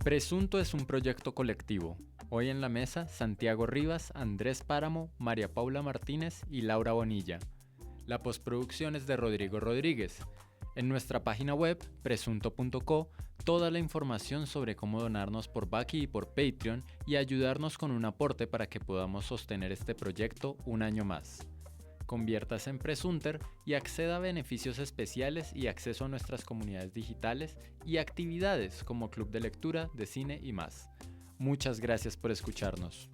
Presunto es un proyecto colectivo. Hoy en la mesa, Santiago Rivas, Andrés Páramo, María Paula Martínez y Laura Bonilla. La postproducción es de Rodrigo Rodríguez. En nuestra página web, presunto.co, toda la información sobre cómo donarnos por Vaki y por Patreon y ayudarnos con un aporte para que podamos sostener este proyecto un año más. Conviértase en Presunter y acceda a beneficios especiales y acceso a nuestras comunidades digitales y actividades como club de lectura, de cine y más. Muchas gracias por escucharnos.